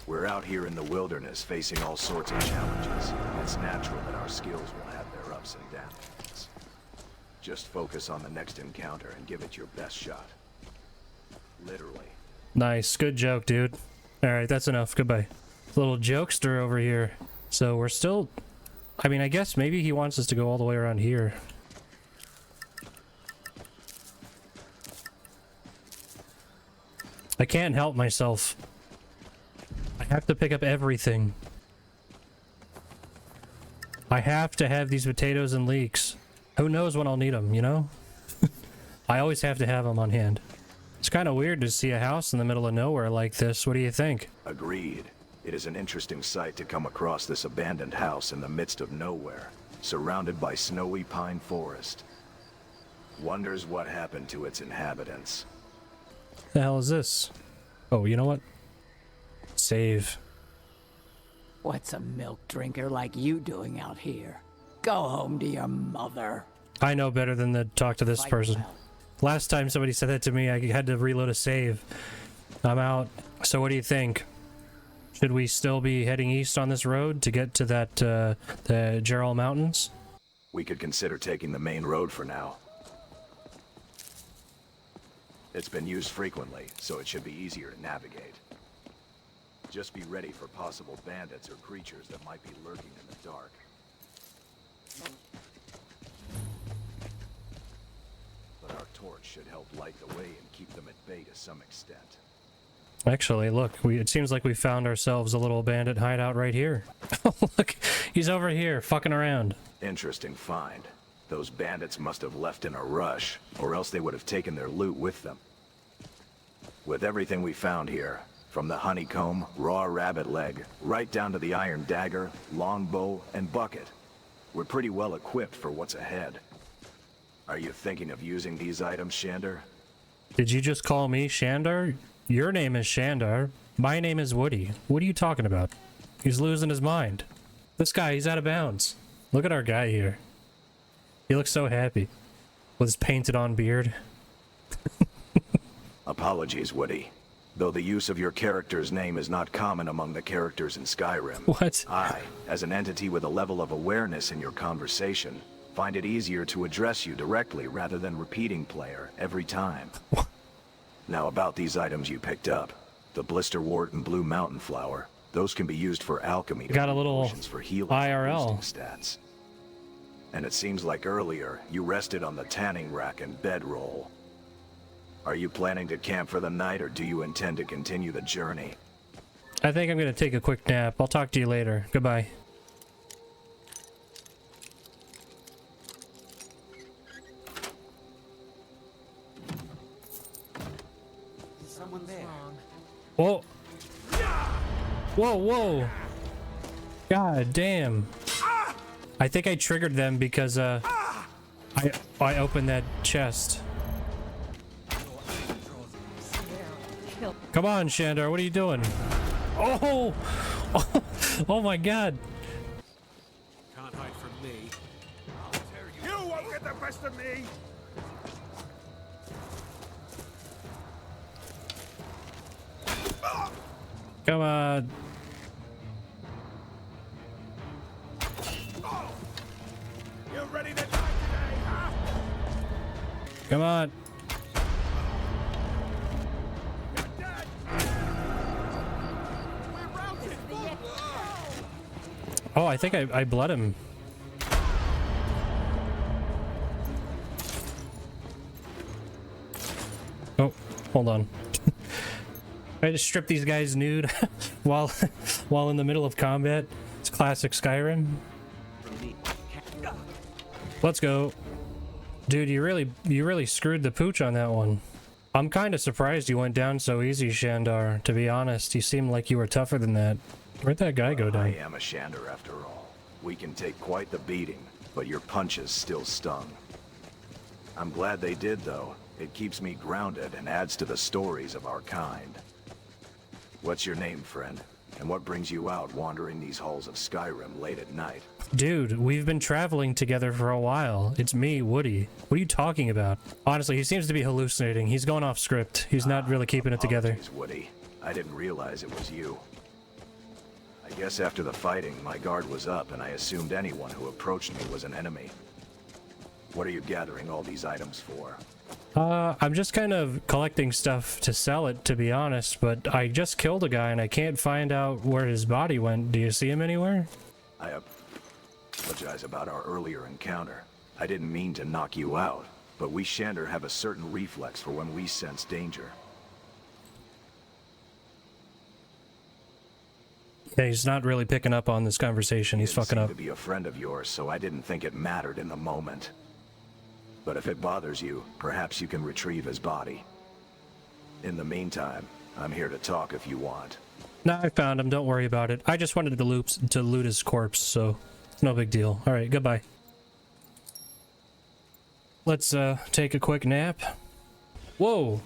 We're out here in the wilderness facing all sorts of challenges. It's natural that our skills will have their ups and downs. Just focus on the next encounter and give it your best shot. Literally. Nice. Good joke, dude. Alright, that's enough. Goodbye. Little jokester over here. So we're still... I mean, I guess maybe he wants us to go all the way around here. I can't help myself. I have to pick up everything. I have to have these potatoes and leeks. Who knows when I'll need them, you know? I always have to have them on hand. It's kind of weird to see a house in the middle of nowhere like this. What do you think? Agreed. It is an interesting sight to come across this abandoned house in the midst of nowhere, surrounded by snowy pine forest. Wonders what happened to its inhabitants. The hell is this? Oh, you know what? Save. What's a milk drinker like you doing out here? Go home to your mother. I know better than to talk to this person. Last time somebody said that to me, I had to reload a save. I'm out. So what do you think? Should we still be heading east on this road to get to that, the Gerald Mountains? We could consider taking the main road for now. It's been used frequently, so it should be easier to navigate. Just be ready for possible bandits or creatures that might be lurking in the dark. But our torch should help light the way and keep them at bay to some extent. Actually, look, it seems like we found ourselves a little bandit hideout right here. Look, he's over here, fucking around. Interesting find. Those bandits must have left in a rush, or else they would have taken their loot with them. With everything we found here, from the honeycomb, raw rabbit leg, right down to the iron dagger, longbow, and bucket, we're pretty well equipped for what's ahead. Are you thinking of using these items, Shandar? Did you just call me Shandar? Your name is Shandar. My name is Woody. What are you talking about? He's losing his mind. This guy, he's out of bounds. Look at our guy here. He looks so happy with his painted on beard. Apologies, Woody. Though the use of your character's name is not common among the characters in Skyrim. What? I, as an entity with a level of awareness in your conversation, find it easier to address you directly rather than repeating player every time. Now about these items you picked up. The blisterwort and blue mountain flower. Those can be used for alchemy. Got a little for healing IRL and stats. And it seems like earlier you rested on the tanning rack and bedroll. Are you planning to camp for the night, or do you intend to continue the journey? I think I'm gonna take a quick nap. I'll talk to you later. Goodbye. Someone there. Whoa. Whoa, whoa. God damn. I think I triggered them because, I opened that chest. Come on, Shandar, what are you doing? Oh! Oh my god. Can't hide from me. I'll tear you. You won't get the best of me! Come on. You ready to die today, huh? Come on. Oh, I think I bled him. Oh, hold on. I just strip these guys nude while in the middle of combat. It's classic Skyrim. Let's go. Dude, you really screwed the pooch on that one. I'm kind of surprised you went down so easy, Shandar. To be honest, you seemed like you were tougher than that. Where'd that guy go down? I am a Shandar after all. We can take quite the beating, but your punches still stung. I'm glad they did, though. It keeps me grounded and adds to the stories of our kind. What's your name, friend? And what brings you out wandering these halls of Skyrim late at night? Dude, we've been traveling together for a while. It's me, Woody. What are you talking about? Honestly, he seems to be hallucinating. He's going off script. He's not really keeping it together. Woody. I didn't realize it was you. I guess after the fighting, my guard was up and I assumed anyone who approached me was an enemy. What are you gathering all these items for? I'm just kind of collecting stuff to sell it, to be honest, but I just killed a guy and I can't find out where his body went. Do you see him anywhere? I apologize about our earlier encounter. I didn't mean to knock you out, but we Shandar have a certain reflex for when we sense danger. Yeah, he's not really picking up on this conversation. He's fucking up. To be a friend of yours, so I didn't think it mattered in the moment. But if it bothers you, perhaps you can retrieve his body. In the meantime, I'm here to talk if you want. Nah, I found him. Don't worry about it. I just wanted to loot his corpse, so it's no big deal. All right, goodbye. Let's take a quick nap. Whoa.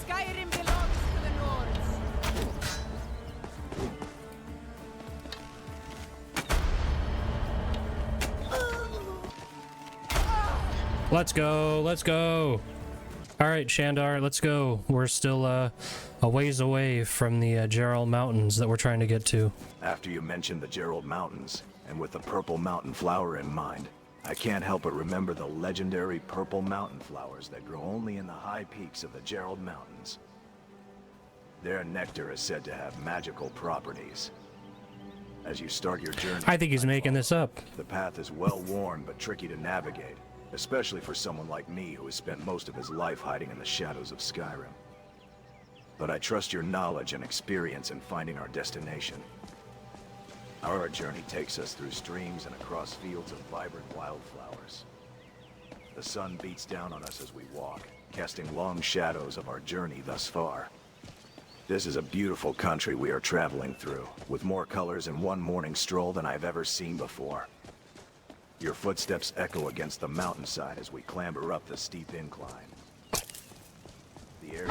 Skyrim belongs to the Nords. Let's go. Let's go. All right, Shandar, let's go. We're still a ways away from the Gerald Mountains that we're trying to get to. After you mentioned the Gerald Mountains, and with the purple mountain flower in mind, I can't help but remember the legendary purple mountain flowers that grow only in the high peaks of the Gerald Mountains. Their nectar is said to have magical properties. As you start your journey... I think he's making this up. The path is well worn but tricky to navigate, especially for someone like me who has spent most of his life hiding in the shadows of Skyrim. But I trust your knowledge and experience in finding our destination. Our journey takes us through streams and across fields of vibrant wildflowers. The sun beats down on us as we walk, casting long shadows of our journey thus far. This is a beautiful country we are traveling through, with more colors in one morning stroll than I've ever seen before. Your footsteps echo against the mountainside as we clamber up the steep incline. The air...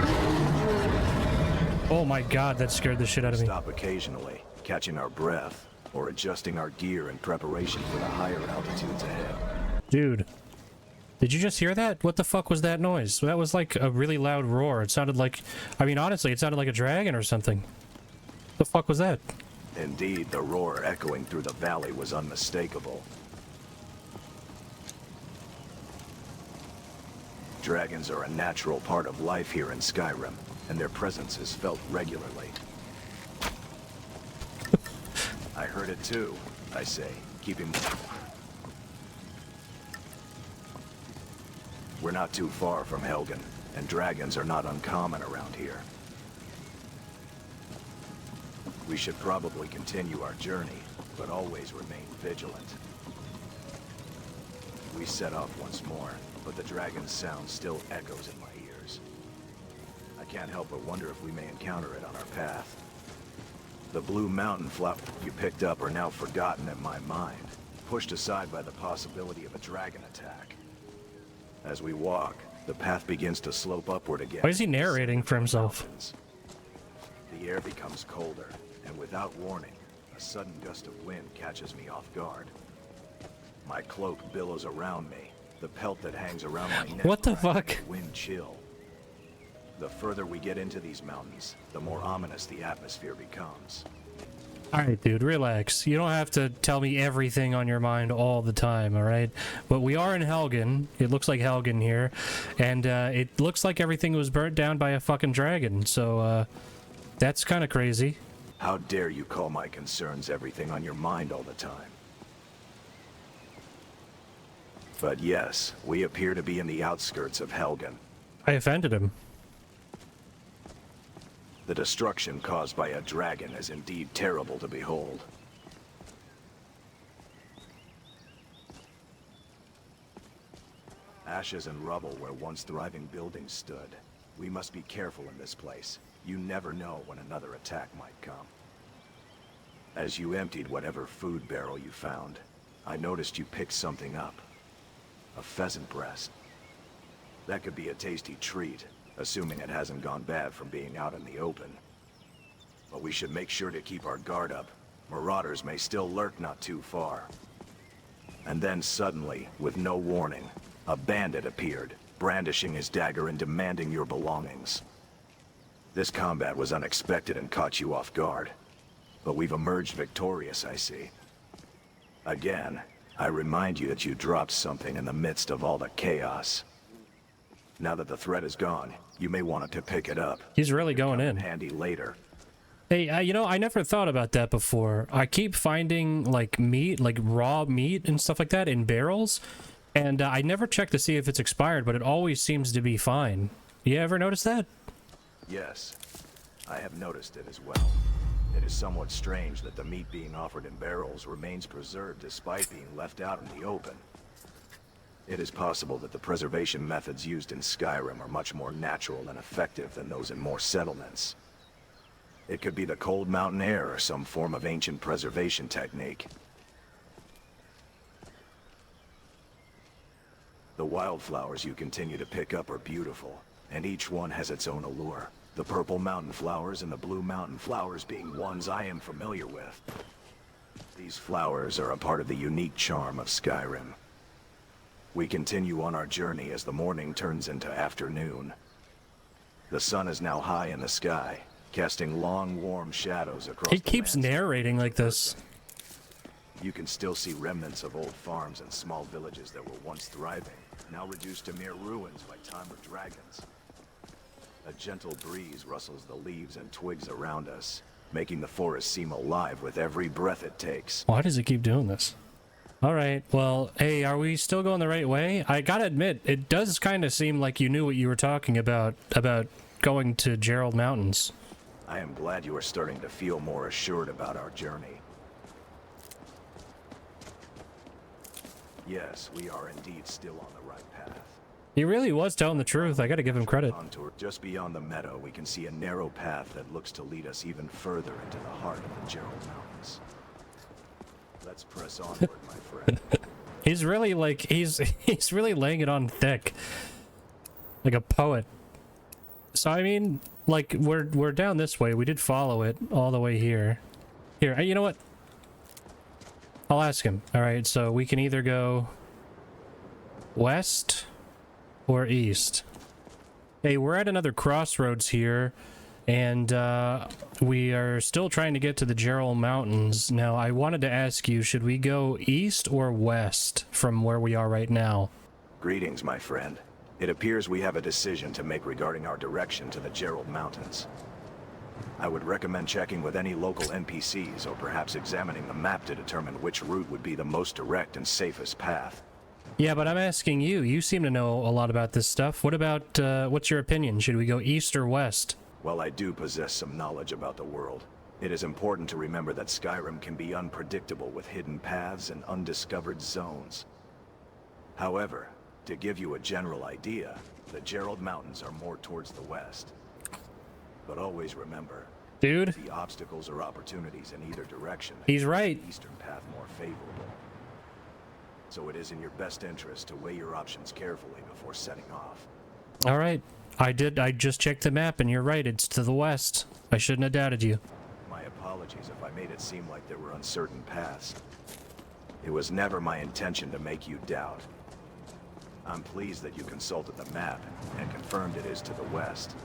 Oh my god, that scared the shit out of me. Stop occasionally, catching our breath, or adjusting our gear in preparation for the higher altitudes ahead. Dude, did you just hear that? What the fuck was that noise? That was like a really loud roar. It sounded like, I mean, honestly, it sounded like a dragon or something. The fuck was that? Indeed, the roar echoing through the valley was unmistakable. Dragons are a natural part of life here in Skyrim, and their presence is felt regularly. I heard it too, I say, keeping... We're not too far from Helgen, and dragons are not uncommon around here. We should probably continue our journey, but always remain vigilant. We set off once more, but the dragon's sound still echoes in my ears. I can't help but wonder if we may encounter it on our path. The blue mountain flowers you picked up are now forgotten in my mind, pushed aside by the possibility of a dragon attack. As we walk, the path begins to slope upward again. Why is he narrating for himself? The air becomes colder, and without warning, a sudden gust of wind catches me off guard. My cloak billows around me, the pelt that hangs around my neck. What the fuck? Wind chill. The further we get into these mountains, the more ominous the atmosphere becomes. Alright, dude, relax. You don't have to tell me everything on your mind all the time, alright? But we are in Helgen. It looks like Helgen here. And it looks like everything was burnt down by a fucking dragon, so that's kind of crazy. How dare you call my concerns everything on your mind all the time? But yes, we appear to be in the outskirts of Helgen. I offended him. The destruction caused by a dragon is indeed terrible to behold. Ashes and rubble where once thriving buildings stood. We must be careful in this place. You never know when another attack might come. As you emptied whatever food barrel you found, I noticed you picked something up. A pheasant breast. That could be a tasty treat, assuming it hasn't gone bad from being out in the open. But we should make sure to keep our guard up. Marauders may still lurk not too far. And then suddenly, with no warning, a bandit appeared, brandishing his dagger and demanding your belongings. This combat was unexpected and caught you off guard. But we've emerged victorious, I see. Again, I remind you that you dropped something in the midst of all the chaos. Now that the threat is gone, you may want to pick it up. He's really going in. Handy later. Hey, you know, I never thought about that before. I keep finding, like, meat, like raw meat and stuff like that in barrels, and I never check to see if it's expired, but it always seems to be fine. You ever notice that? Yes, I have noticed it as well. It is somewhat strange that the meat being offered in barrels remains preserved despite being left out in the open. It is possible that the preservation methods used in Skyrim are much more natural and effective than those in more settlements. It could be the cold mountain air or some form of ancient preservation technique. The wildflowers you continue to pick up are beautiful, and each one has its own allure. The purple mountain flowers and the blue mountain flowers being ones I am familiar with. These flowers are a part of the unique charm of Skyrim. We continue on our journey as the morning turns into afternoon. The sun is now high in the sky, casting long, warm shadows across the He keeps narrating like this. You can still see remnants of old farms and small villages that were once thriving, now reduced to mere ruins by time or dragons. A gentle breeze rustles the leaves and twigs around us, making the forest seem alive with every breath it takes. Why does it keep doing this? Alright, well, hey, are we still going the right way? I gotta admit, it does kind of seem like you knew what you were talking about going to Gerald Mountains. I am glad you are starting to feel more assured about our journey. Yes, we are indeed still on the right path. He really was telling the truth. I gotta give him credit. Just beyond the meadow, we can see a narrow path that looks to lead us even further into the heart of the Gerald Mountains. Let's press onward, my friend. He's really like, he's really laying it on thick. Like a poet. So I mean, like, we're down this way. We did follow it all the way here. Here, you know what? I'll ask him. Alright, so we can either go west or east. Hey, we're at another crossroads here, and we are still trying to get to the Gerald Mountains. Now, I wanted to ask you, should we go east or west from where we are right now? Greetings, my friend. It appears we have a decision to make regarding our direction to the Gerald Mountains. I would recommend checking with any local NPCs, or perhaps examining the map to determine which route would be the most direct and safest path. Yeah, but I'm asking you. You seem to know a lot about this stuff. What about, what's your opinion? Should we go east or west? Well, I do possess some knowledge about the world. It is important to remember that Skyrim can be unpredictable with hidden paths and undiscovered zones. However, to give you a general idea, the Gerald Mountains are more towards the west. But always remember, dude, the obstacles or opportunities in either direction. He's right. The eastern path more favorable. So it is in your best interest to weigh your options carefully before setting off. All right. I just checked the map, and you're right. It's to the west. I shouldn't have doubted you. My apologies if I made it seem like there were uncertain paths. It was never my intention to make you doubt. I'm pleased that you consulted the map and confirmed it is to the west.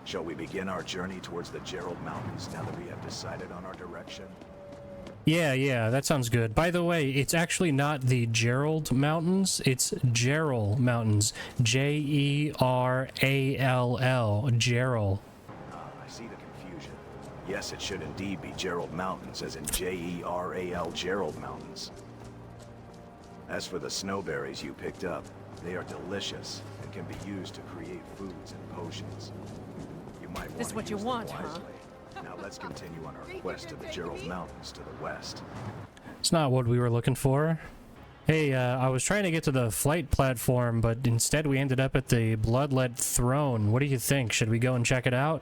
Shall we begin our journey towards the Gerald Mountains now that we have decided on our direction? Yeah, that sounds good. By the way, it's actually not the Gerald Mountains, it's Gerald Mountains. J-E-R-A-L-L, Gerald. I see the confusion. Yes, it should indeed be Gerald Mountains, as in J-E-R-A-L, Gerald Mountains. As for the snowberries you picked up, they are delicious and can be used to create foods and potions. You might This what you want, huh? Now let's continue on our quest to the Gerald Mountains to the west. It's not what we were looking for. Hey, I was trying to get to the flight platform, but instead we ended up at the Blootlet Throne. What do you think? Should we go and check it out?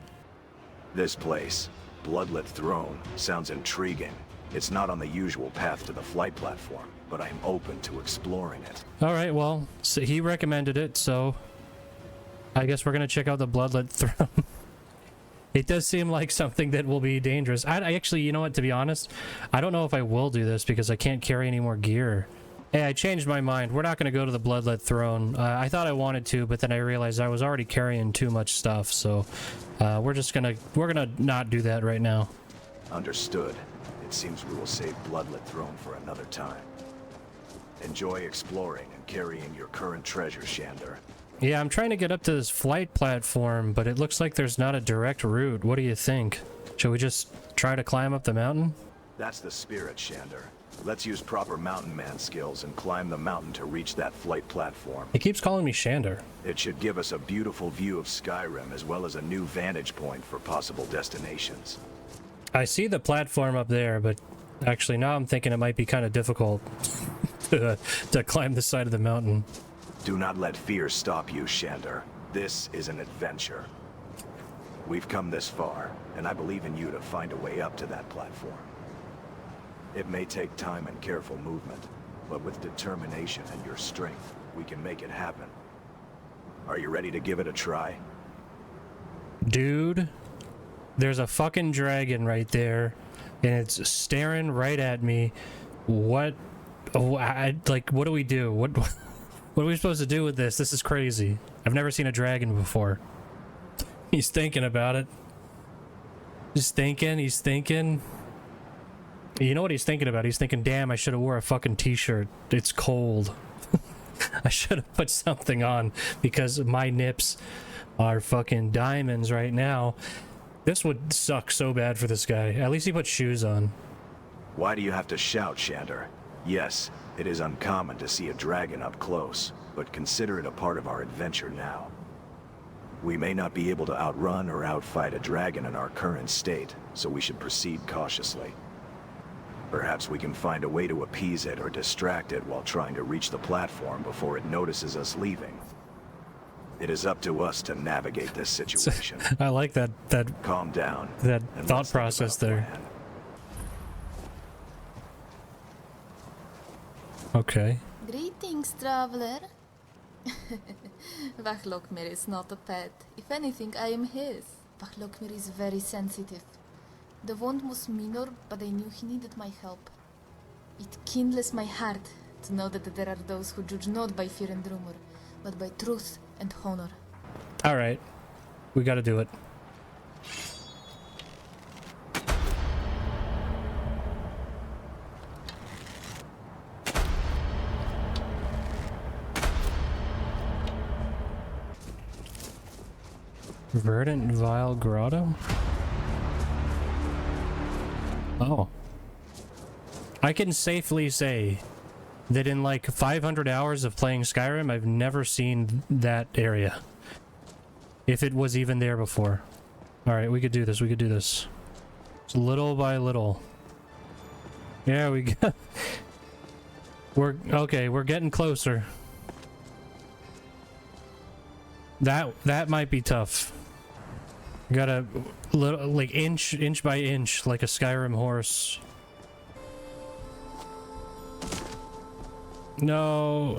This place, Blootlet Throne, sounds intriguing. It's not on the usual path to the flight platform, but I'm open to exploring it. Alright, well, so he recommended it, so I guess we're gonna check out the Blootlet Throne. It does seem like something that will be dangerous. I actually, you know what, to be honest, I don't know if I will do this because I can't carry any more gear. Hey, I changed my mind. We're not going to go to the Blootlet Throne. I thought I wanted to, but then I realized I was already carrying too much stuff, so we're gonna not do that right now. Understood. It seems we will save Blootlet Throne for another time. Enjoy exploring and carrying your current treasure, Shandar. Yeah, I'm trying to get up to this flight platform, but it looks like there's not a direct route. What do you think? Should we just try to climb up the mountain? That's the spirit, Shandar. Let's use proper mountain man skills and climb the mountain to reach that flight platform. He keeps calling me Shandar. It should give us a beautiful view of Skyrim as well as a new vantage point for possible destinations. I see the platform up there, but actually now I'm thinking it might be kind of difficult to climb the side of the mountain. Do not let fear stop you, Shandar. This is an adventure. We've come this far, and I believe in you to find a way up to that platform. It may take time and careful movement, but with determination and your strength, we can make it happen. Are you ready to give it a try? Dude, there's a fucking dragon right there, and it's staring right at me. What? Oh, what do we do? What are we supposed to do with this? This is crazy. I've never seen a dragon before. He's thinking about it. He's thinking. You know what he's thinking about? He's thinking, damn, I should have wore a fucking t-shirt. It's cold. I should have put something on because my nips are fucking diamonds right now. This would suck so bad for this guy. At least he put shoes on. Why do you have to shout, Shandar? Yes, it is uncommon to see a dragon up close, but consider it a part of our adventure now. We may not be able to outrun or outfight a dragon in our current state, so we should proceed cautiously. Perhaps we can find a way to appease it or distract it while trying to reach the platform before it notices us leaving. It is up to us to navigate this situation. I like that calm down. That thought process there. Okay. Greetings, traveler. Vachlokmir is not a pet. If anything, I am his. Vachlokmir is very sensitive. The wound was minor, but I knew he needed my help. It kindles my heart to know that there are those who judge not by fear and rumor, but by truth and honor. Alright. We gotta do it. Verdant Vile Grotto? Oh. I can safely say that in like 500 hours of playing Skyrim, I've never seen that area. If it was even there before. Alright, we could do this, Just little by little. Yeah, we got... We're getting closer. That might be tough. Gotta little, like inch by inch, like a Skyrim horse. No.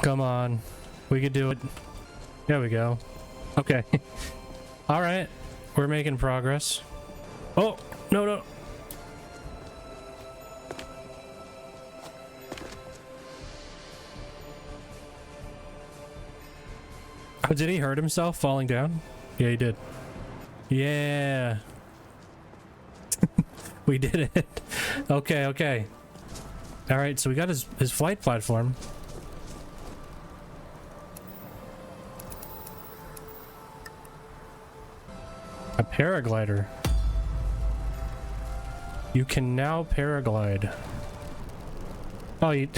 Come on. We could do it. There we go. Okay. Alright. We're making progress. Oh, no. Oh, did he hurt himself falling down? Yeah, he did. Yeah. We did it. Okay. Alright, so we got his flight platform. A paraglider. You can now paraglide. Oh, you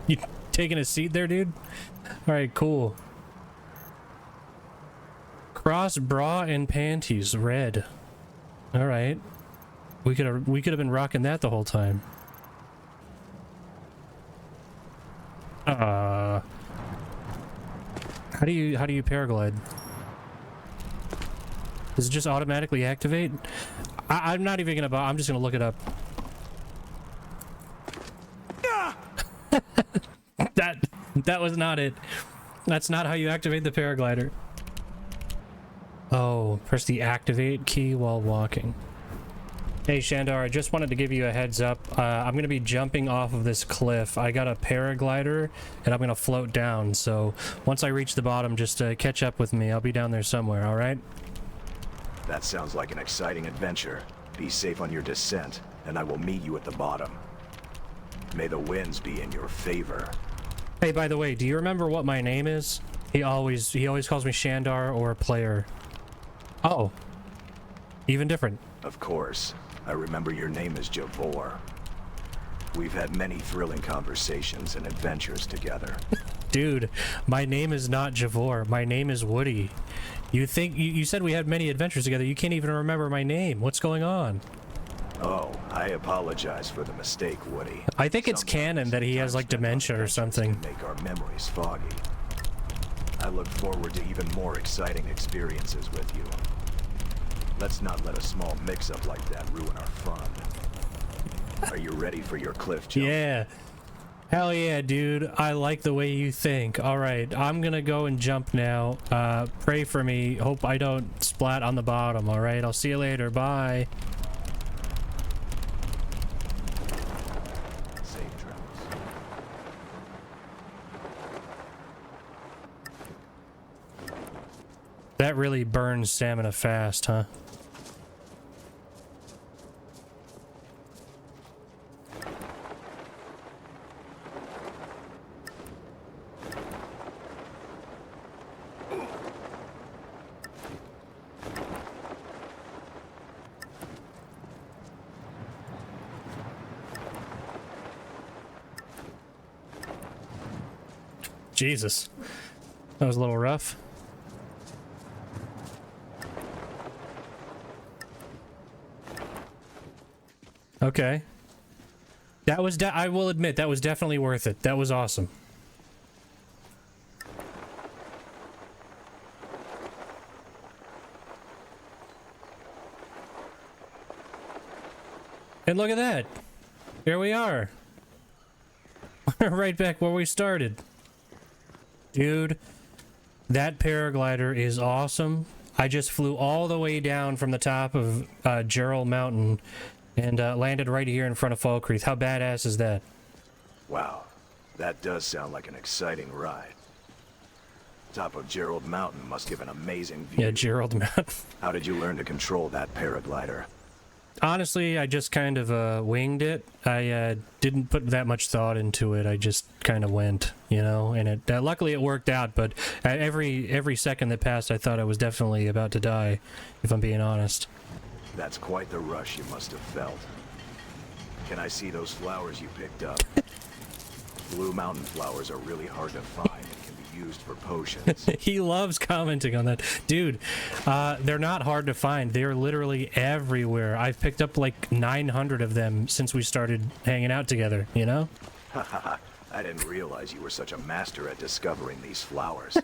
you taking a seat there, dude? Alright, cool. Cross bra and panties, red. Alright. We could have been rocking that the whole time. How do you paraglide? Does it just automatically activate? I'm not even gonna I'm just gonna look it up. That was not it. That's not how you activate the paraglider. Oh, press the activate key while walking. Hey Shandar, I just wanted to give you a heads up. I'm going to be jumping off of this cliff. I got a paraglider and I'm going to float down. So once I reach the bottom, just catch up with me. I'll be down there somewhere, all right? That sounds like an exciting adventure. Be safe on your descent, and I will meet you at the bottom. May the winds be in your favor. Hey, by the way, do you remember what my name is? He always calls me Shandar or player. Oh. Even different. Of course. I remember your name is Javor. We've had many thrilling conversations and adventures together. Dude, my name is not Javor. My name is Woody. You said we had many adventures together. You can't even remember my name. What's going on? Oh, I apologize for the mistake, Woody. I think it's canon that he has like dementia or something. Make our memories foggy. I look forward to even more exciting experiences with you. Let's not let a small mix-up like that ruin our fun. Are you ready for your cliff jump? Yeah. Hell yeah, dude. I like the way you think. All right, I'm gonna go and jump now. Pray for me. Hope I don't splat on the bottom, all right? I'll see you later. Bye. Safe travels. That really burns stamina fast, huh? Jesus, that was a little rough. Okay. That was, I will admit, that was definitely worth it. That was awesome. And look at that. Here we are. Right back where we started. Dude, that paraglider is awesome. I just flew all the way down from the top of Gerald Mountain and landed right here in front of Falkreath. How badass is that? Wow, that does sound like an exciting ride. Top of Gerald Mountain must give an amazing view. Yeah, Gerald Mountain. How did you learn to control that paraglider? Honestly, I just kind of winged it. I didn't put that much thought into it. I just kind of went, you know, and it luckily it worked out, but every second that passed I thought I was definitely about to die, if I'm being honest. That's quite the rush you must have felt. Can I see those flowers you picked up? Blue mountain flowers are really hard to find and can be used for potions. He loves commenting on that. Dude, they're not hard to find. They're literally everywhere. I've picked up like 900 of them since we started hanging out together, you know? I didn't realize you were such a master at discovering these flowers.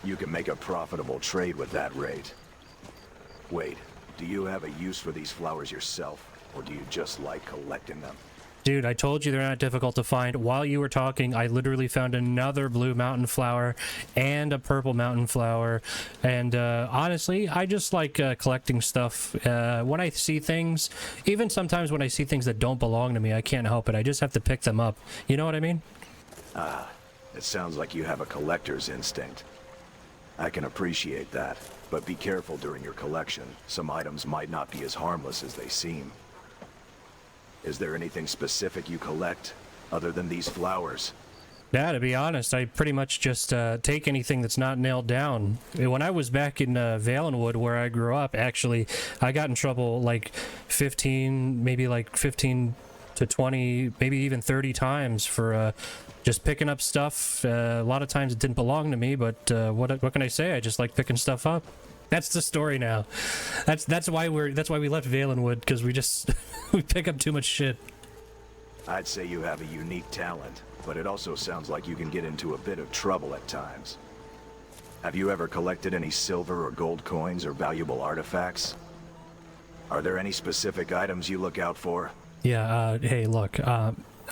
You can make a profitable trade with that rate. Wait, do you have a use for these flowers yourself, or do you just like collecting them? Dude, I told you they're not difficult to find. While you were talking, I literally found another blue mountain flower and a purple mountain flower. And honestly, I just like collecting stuff. When I see things, even sometimes when I see things that don't belong to me, I can't help it. I just have to pick them up. You know what I mean? Ah, it sounds like you have a collector's instinct. I can appreciate that, but be careful during your collection. Some items might not be as harmless as they seem. Is there anything specific you collect, other than these flowers? Yeah, to be honest, I pretty much just take anything that's not nailed down. When I was back in Valenwood, where I grew up, actually, I got in trouble like 15 to 20, maybe even 30 times for just picking up stuff. A lot of times it didn't belong to me, but what can I say? I just like picking stuff up. That's the story now. That's why we left Valenwood, because we just we pick up too much shit. I'd say you have a unique talent, but it also sounds like you can get into a bit of trouble at times. Have you ever collected any silver or gold coins or valuable artifacts? Are there any specific items you look out for? Yeah, hey, look,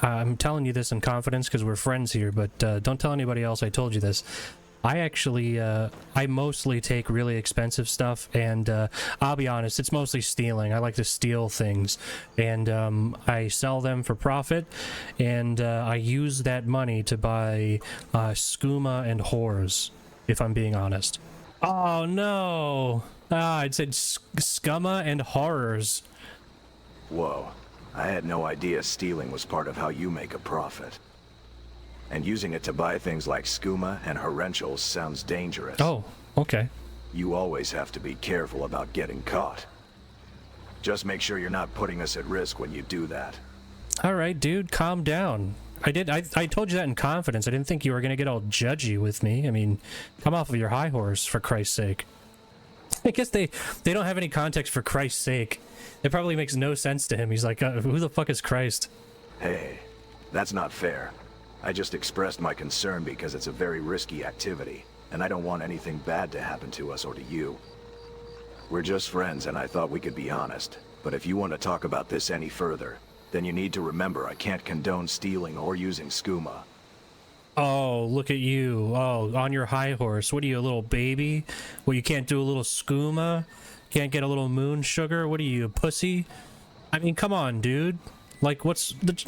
I'm telling you this in confidence because we're friends here, but don't tell anybody else I told you this. I actually, I mostly take really expensive stuff, and I'll be honest, it's mostly stealing. I like to steal things, and I sell them for profit, and I use that money to buy skooma and whores, if I'm being honest. Oh no! It said scumma and horrors. Whoa, I had no idea stealing was part of how you make a profit. And using it to buy things like skooma and horrentials sounds dangerous. Oh, okay. You always have to be careful about getting caught. Just make sure you're not putting us at risk when you do that. All right, dude, calm down. I told you that in confidence. I didn't think you were gonna get all judgy with me. I mean, come off of your high horse, for Christ's sake. I guess they don't have any context for Christ's sake. It probably makes no sense to him. He's like, who the fuck is Christ? Hey, that's not fair. I just expressed my concern because it's a very risky activity, and I don't want anything bad to happen to us or to you. We're just friends, and I thought we could be honest. But if you want to talk about this any further, then you need to remember I can't condone stealing or using skooma. Oh, look at you. Oh, on your high horse. What are you, a little baby? Well, you can't do a little skooma? Can't get a little moon sugar? What are you, a pussy? I mean, come on, dude. Like,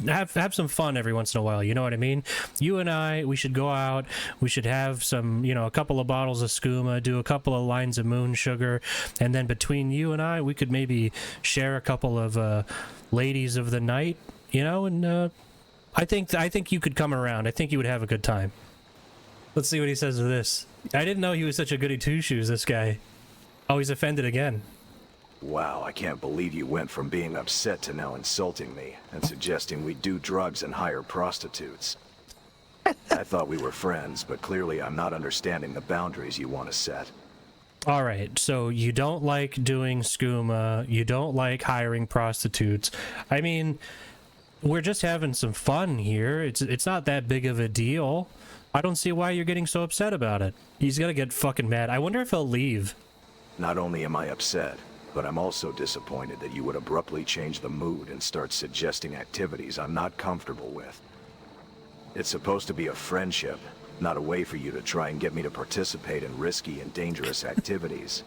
have some fun every once in a while, you know what I mean? You and I, we should go out, we should have some, you know, a couple of bottles of skooma, do a couple of lines of moon sugar, and then between you and I, we could maybe share a couple of ladies of the night, you know, and I think you could come around. I think you would have a good time. Let's see what he says to this. I didn't know he was such a goody two-shoes, this guy. Oh, he's offended again. Wow, I can't believe you went from being upset to now insulting me and suggesting we do drugs and hire prostitutes. I thought we were friends, but clearly I'm not understanding the boundaries you want to set. All right, so you don't like doing skooma, you don't like hiring prostitutes. I mean, we're just having some fun here. It's not that big of a deal. I don't see why you're getting so upset about it. He's gonna get fucking mad. I wonder if he'll leave. Not only am I upset, but I'm also disappointed that you would abruptly change the mood and start suggesting activities I'm not comfortable with. It's supposed to be a friendship, not a way for you to try and get me to participate in risky and dangerous activities.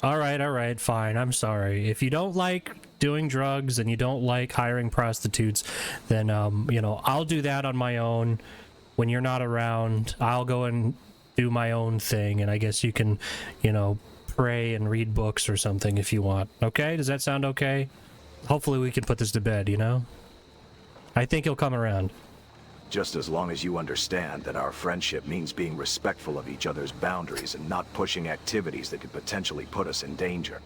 All right, fine. I'm sorry. If you don't like doing drugs and you don't like hiring prostitutes, then, you know, I'll do that on my own. When you're not around, I'll go and do my own thing, and I guess you can, you know, pray and read books or something if you want. Okay? Does that sound okay? Hopefully we can put this to bed, you know? I think he'll come around. Just as long as you understand that our friendship means being respectful of each other's boundaries and not pushing activities that could potentially put us in danger.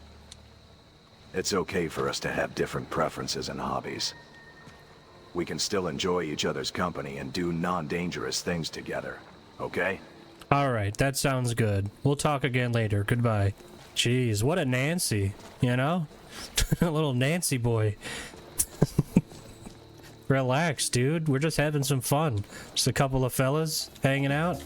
It's okay for us to have different preferences and hobbies. We can still enjoy each other's company and do non-dangerous things together, okay? Alright, that sounds good. We'll talk again later. Goodbye. Jeez, what a Nancy, you know? A little Nancy boy. Relax, dude. We're just having some fun. Just a couple of fellas hanging out.